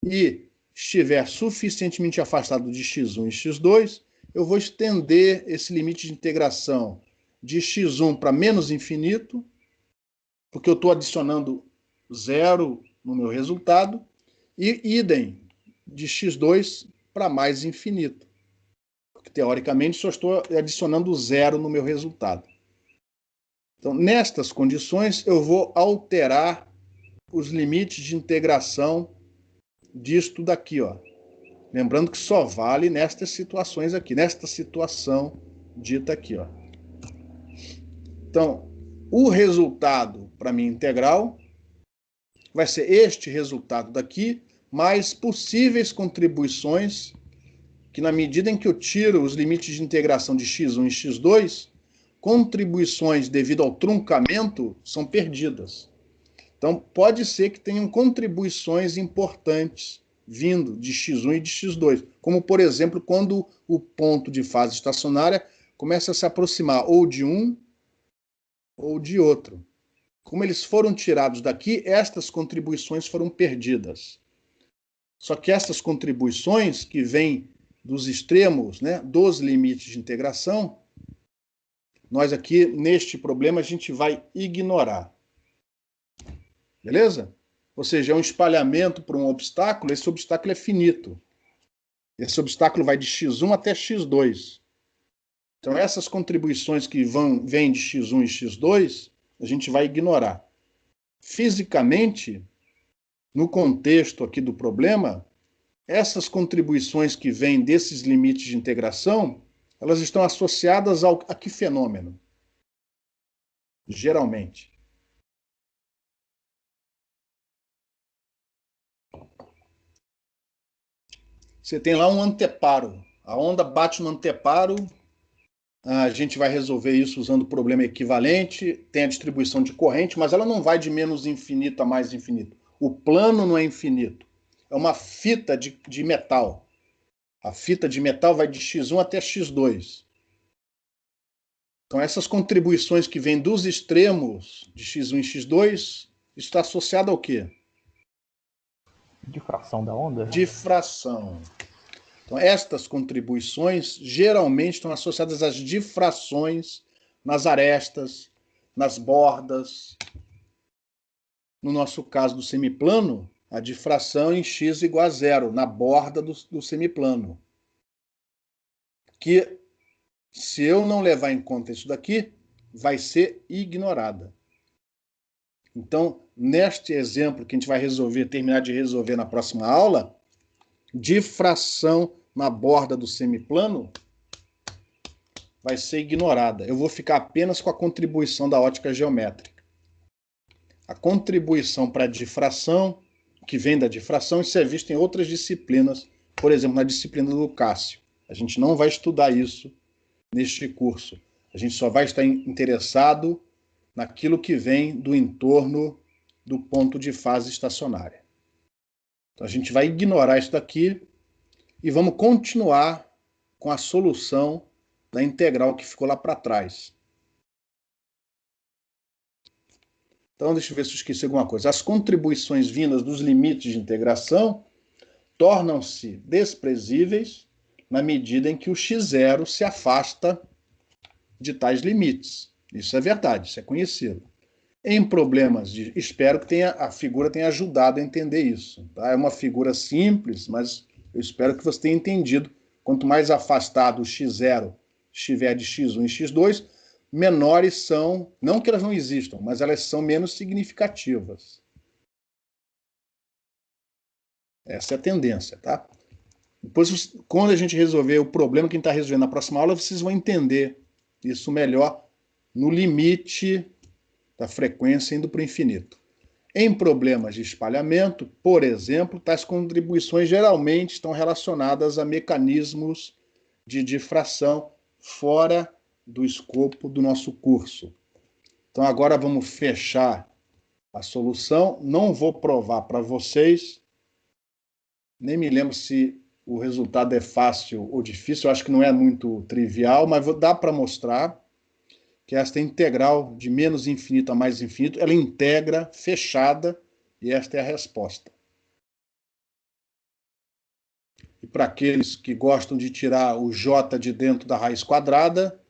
e estiver suficientemente afastado de x1 e x2, eu vou estender esse limite de integração de x1 para menos infinito, porque eu estou adicionando zero no meu resultado, e idem de x2 para mais infinito, porque teoricamente só estou adicionando zero no meu resultado. Então, nestas condições, eu vou alterar os limites de integração disto daqui, ó. Lembrando que só vale nestas situações aqui, nesta situação dita aqui, ó. Então, o resultado para minha integral vai ser este resultado daqui, mais possíveis contribuições, que na medida em que eu tiro os limites de integração de x1 e x2, contribuições devido ao truncamento são perdidas. Então, pode ser que tenham contribuições importantes vindo de x1 e de x2, como, por exemplo, quando o ponto de fase estacionária começa a se aproximar ou de um ou de outro. Como eles foram tirados daqui, estas contribuições foram perdidas. Só que essas contribuições que vêm dos extremos, né, dos limites de integração, nós aqui, neste problema, a gente vai ignorar. Beleza? Ou seja, é um espalhamento para um obstáculo, esse obstáculo é finito. Esse obstáculo vai de x1 até x2. Então, essas contribuições que vêm de x1 e x2, a gente vai ignorar. Fisicamente, no contexto aqui do problema, essas contribuições que vêm desses limites de integração, elas estão associadas a que fenômeno? geralmente. Você tem lá um anteparo. A onda bate no anteparo, a gente vai resolver isso usando o problema equivalente, tem a distribuição de corrente, mas ela não vai de menos infinito a mais infinito. O plano não é infinito. É uma fita de metal. A fita de metal vai de x1 até x2. Então, essas contribuições que vêm dos extremos de x1 e x2 está associada ao quê? Difração da onda? Difração. Então, estas contribuições geralmente estão associadas às difrações nas arestas, nas bordas. No nosso caso do semiplano, a difração em x igual a zero, na borda do semiplano. Que, se eu não levar em conta isso daqui, vai ser ignorada. Então, neste exemplo que a gente vai terminar de resolver na próxima aula, difração na borda do semiplano vai ser ignorada. Eu vou ficar apenas com a contribuição da ótica geométrica. A contribuição para a difração, que vem da difração, isso é visto em outras disciplinas, por exemplo, na disciplina do Cássio. A gente não vai estudar isso neste curso. A gente só vai estar interessado naquilo que vem do entorno do ponto de fase estacionária. Então a gente vai ignorar isso daqui e vamos continuar com a solução da integral que ficou lá para trás. Então deixa eu ver se eu esqueci alguma coisa. As contribuições vindas dos limites de integração tornam-se desprezíveis na medida em que o x0 se afasta de tais limites. Isso é verdade, isso é conhecido. Em problemas de... Espero que a figura tenha ajudado a entender isso. Tá? É uma figura simples, mas eu espero que você tenha entendido. Quanto mais afastado o x0 estiver de x1 e x2, menores são... Não que elas não existam, mas elas são menos significativas. Essa é a tendência, tá? Depois, quando a gente resolver o problema que a gente está resolvendo na próxima aula, vocês vão entender isso melhor no limite da frequência indo para o infinito. Em problemas de espalhamento, por exemplo, tais contribuições geralmente estão relacionadas a mecanismos de difração fora do escopo do nosso curso. Então agora vamos fechar a solução. Não vou provar para vocês, nem me lembro se o resultado é fácil ou difícil, eu acho que não é muito trivial, mas dá para mostrar que esta integral de menos infinito a mais infinito, ela integra fechada, e esta é a resposta. E para aqueles que gostam de tirar o j de dentro da raiz quadrada,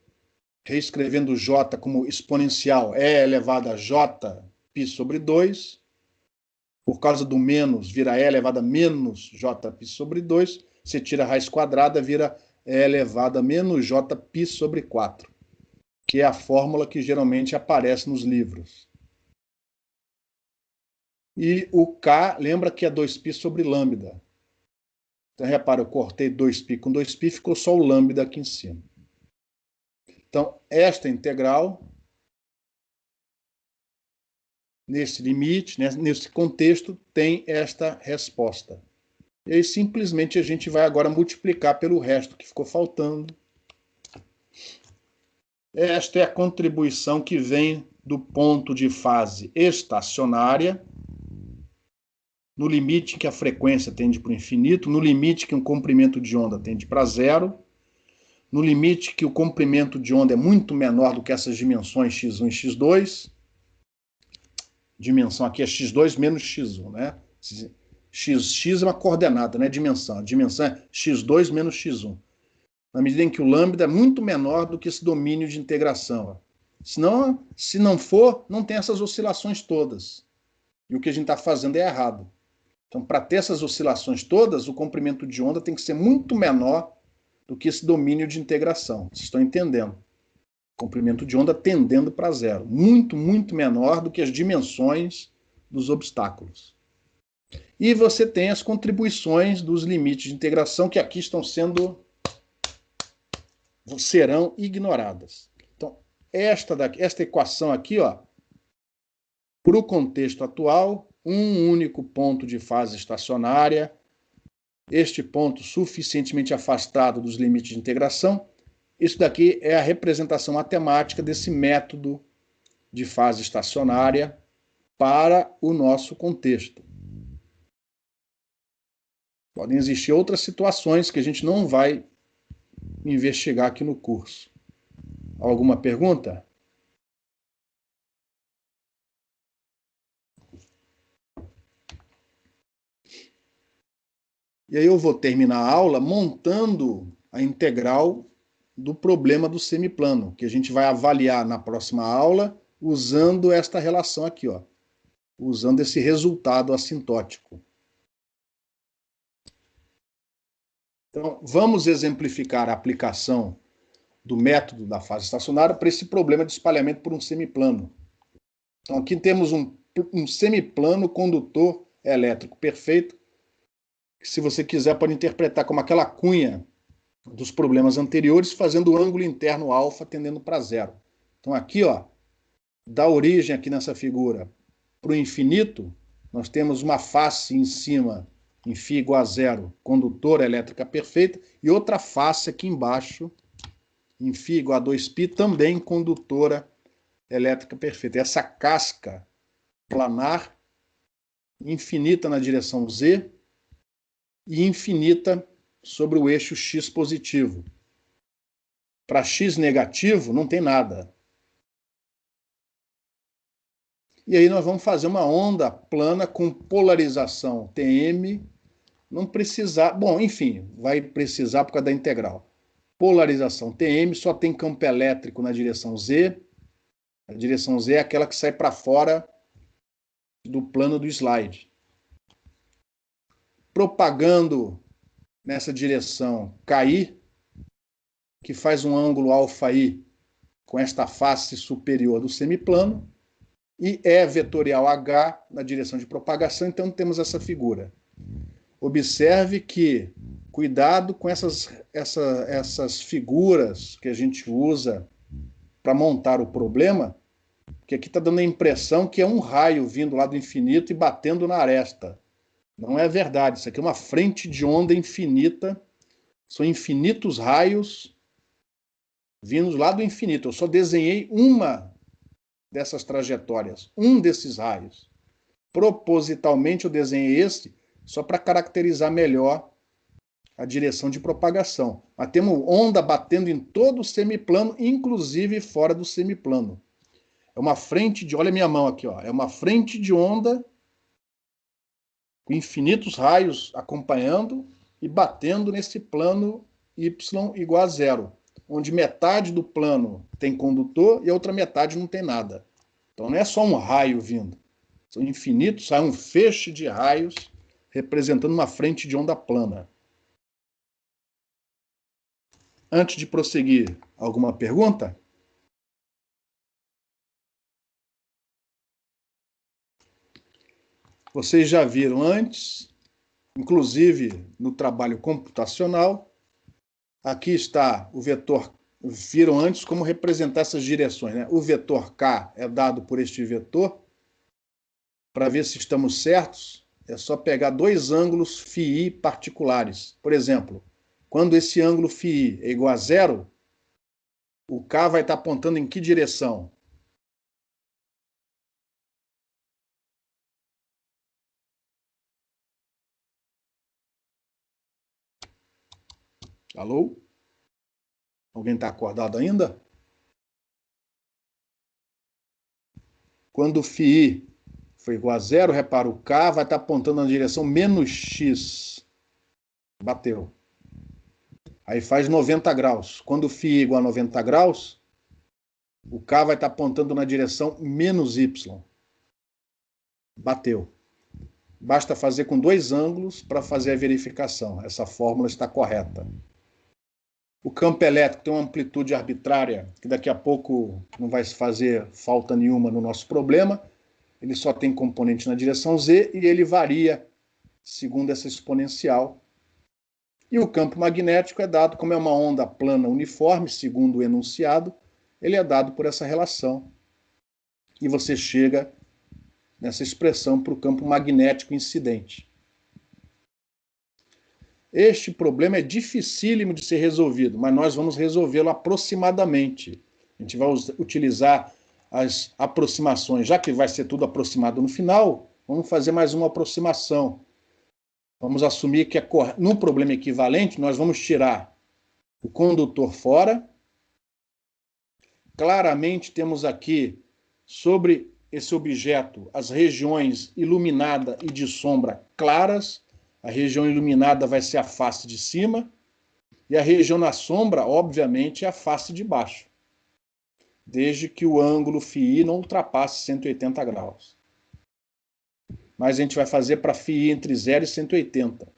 reescrevendo o j como exponencial e elevado a j π sobre 2, por causa do menos, vira e elevado a menos jπ sobre 2, você tira a raiz quadrada, vira e elevado a menos jπ sobre 4. Que é a fórmula que geralmente aparece nos livros. E o K, lembra que é 2π sobre lambda. Então, repara, eu cortei 2π com 2π, ficou só o lambda aqui em cima. Então, esta integral, nesse limite, nesse contexto, tem esta resposta. E aí, simplesmente, a gente vai agora multiplicar pelo resto que ficou faltando. Esta é a contribuição que vem do ponto de fase estacionária, no limite que a frequência tende para o infinito, no limite que o comprimento de onda tende para zero, no limite que o comprimento de onda é muito menor do que essas dimensões x1 e x2. Dimensão aqui é x2 menos x1, né? X é uma coordenada, não é dimensão. A dimensão é x2 menos x1. Na medida em que o lambda é muito menor do que esse domínio de integração. Senão, se não for, não tem essas oscilações todas. E o que a gente está fazendo é errado. Então, para ter essas oscilações todas, o comprimento de onda tem que ser muito menor do que esse domínio de integração. Vocês estão entendendo? Comprimento de onda tendendo para zero. Muito, muito menor do que as dimensões dos obstáculos. E você tem as contribuições dos limites de integração que aqui serão ignoradas. Então, esta equação aqui, ó, para o contexto atual, um único ponto de fase estacionária, este ponto suficientemente afastado dos limites de integração, isso daqui é a representação matemática desse método de fase estacionária para o nosso contexto. Podem existir outras situações que a gente não vai investigar aqui no curso. Alguma pergunta? E aí eu vou terminar a aula montando a integral do problema do semiplano, que a gente vai avaliar na próxima aula usando esta relação aqui, ó, usando esse resultado assintótico. Então, vamos exemplificar a aplicação do método da fase estacionária para esse problema de espalhamento por um semiplano. Então, aqui temos um semiplano condutor elétrico perfeito, que, se você quiser, pode interpretar como aquela cunha dos problemas anteriores, fazendo o ângulo interno alfa tendendo para zero. Então, aqui, ó, dá origem aqui nessa figura para o infinito, nós temos uma face em cima, em φ igual a zero, condutora elétrica perfeita, e outra face aqui embaixo, em φ igual a 2π, também condutora elétrica perfeita. Essa casca planar, infinita na direção z, e infinita sobre o eixo x positivo. Para x negativo, não tem nada. E aí nós vamos fazer uma onda plana com polarização Tm, não precisar... Bom, enfim, vai precisar por causa da integral. Polarização Tm, só tem campo elétrico na direção z. A direção z é aquela que sai para fora do plano do slide. Propagando nessa direção KI, que faz um ângulo alfa-I com esta face superior do semiplano, e E vetorial H na direção de propagação, então temos essa figura. Observe que, cuidado com essas figuras que a gente usa para montar o problema, porque aqui está dando a impressão que é um raio vindo lá do infinito e batendo na aresta. Não é verdade, isso aqui é uma frente de onda infinita, são infinitos raios vindos lá do infinito. Eu só desenhei uma dessas trajetórias, um desses raios. Propositalmente eu desenhei esse só para caracterizar melhor a direção de propagação. Mas temos onda batendo em todo o semiplano, inclusive fora do semiplano. É uma frente de... Olha a minha mão aqui, ó. É uma frente de onda com infinitos raios acompanhando e batendo nesse plano y igual a zero, onde metade do plano tem condutor e a outra metade não tem nada. Então não é só um raio vindo, são infinitos, sai um feixe de raios representando uma frente de onda plana. Antes de prosseguir, alguma pergunta? Vocês já viram antes, inclusive no trabalho computacional, aqui está o vetor, viram antes como representar essas direções, né? O vetor K é dado por este vetor. Para ver se estamos certos, é só pegar dois ângulos φi particulares. Por exemplo, quando esse ângulo φi é igual a zero, o K vai estar apontando em que direção? Alô? Alguém está acordado ainda? Quando o φi for igual a zero, repara, o K vai estar apontando na direção menos x. Bateu. Aí faz 90 graus. Quando o φ é igual a 90 graus, o K vai estar apontando na direção menos y. Bateu. Basta fazer com dois ângulos para fazer a verificação. Essa fórmula está correta. O campo elétrico tem uma amplitude arbitrária, que daqui a pouco não vai fazer falta nenhuma no nosso problema. Ele só tem componente na direção z e ele varia segundo essa exponencial. E o campo magnético é dado como é uma onda plana uniforme, segundo o enunciado, ele é dado por essa relação. E você chega nessa expressão para o campo magnético incidente. Este problema é dificílimo de ser resolvido, mas nós vamos resolvê-lo aproximadamente. A gente vai utilizar as aproximações, já que vai ser tudo aproximado no final, vamos fazer mais uma aproximação. Vamos assumir que no problema equivalente nós vamos tirar o condutor fora. Claramente temos aqui sobre esse objeto as regiões iluminada e de sombra claras. A região iluminada vai ser a face de cima e a região na sombra, obviamente, é a face de baixo, desde que o ângulo φi não ultrapasse 180 graus. Mas a gente vai fazer para φi entre 0 e 180.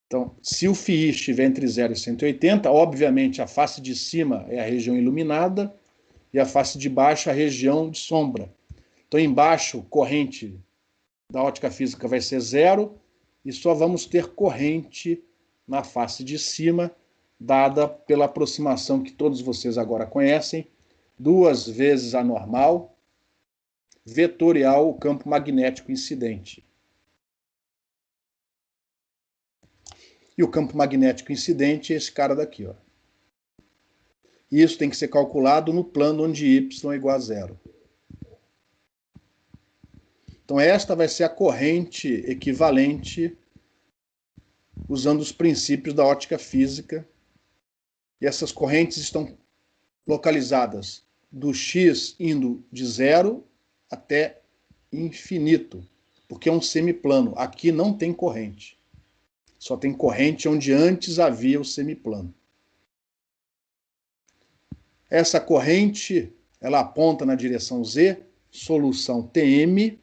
Então, se o φi estiver entre 0 e 180, obviamente a face de cima é a região iluminada e a face de baixo a região de sombra. Então, embaixo, corrente da ótica física vai ser 0 e só vamos ter corrente na face de cima, dada pela aproximação que todos vocês agora conhecem, 2 vezes a normal, vetorial, o campo magnético incidente. E o campo magnético incidente é esse cara daqui, ó. E isso tem que ser calculado no plano onde y é igual a 0. Então esta vai ser a corrente equivalente usando os princípios da ótica física. E essas correntes estão localizadas do x indo de 0 até infinito, porque é um semiplano. Aqui não tem corrente. Só tem corrente onde antes havia o semiplano. Essa corrente, ela aponta na direção z, solução Tm,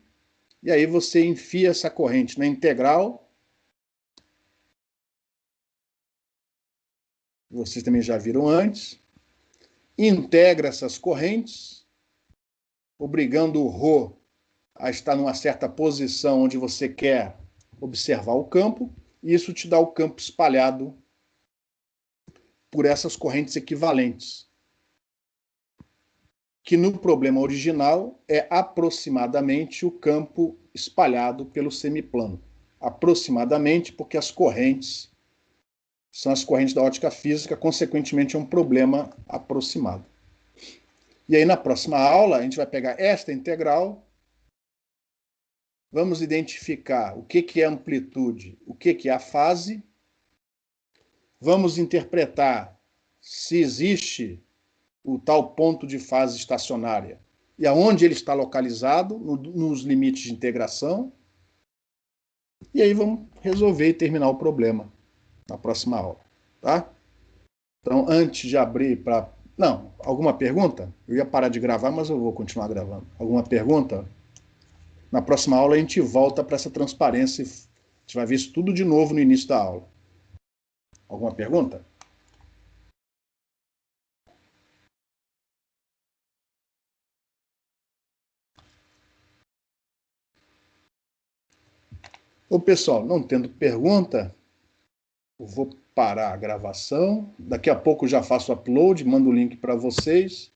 e aí você enfia essa corrente na integral. Vocês também já viram antes. Integra essas correntes, obrigando o ρ a estar numa certa posição onde você quer observar o campo, e isso te dá o campo espalhado por essas correntes equivalentes, que no problema original é aproximadamente o campo espalhado pelo semiplano. Aproximadamente, porque as correntes são as correntes da ótica física, consequentemente é um problema aproximado. E aí na próxima aula a gente vai pegar esta integral, vamos identificar o que é amplitude, o que é a fase, vamos interpretar se existe o tal ponto de fase estacionária e aonde ele está localizado, nos limites de integração, e aí vamos resolver e terminar o problema na próxima aula, tá? Então, antes de abrir para... Não, alguma pergunta? Eu ia parar de gravar, mas eu vou continuar gravando. Alguma pergunta? Na próxima aula a gente volta para essa transparência, a gente vai ver isso tudo de novo no início da aula. Alguma pergunta? Ô, pessoal, não tendo pergunta, eu vou parar a gravação. Daqui a pouco eu já faço o upload, mando o link para vocês.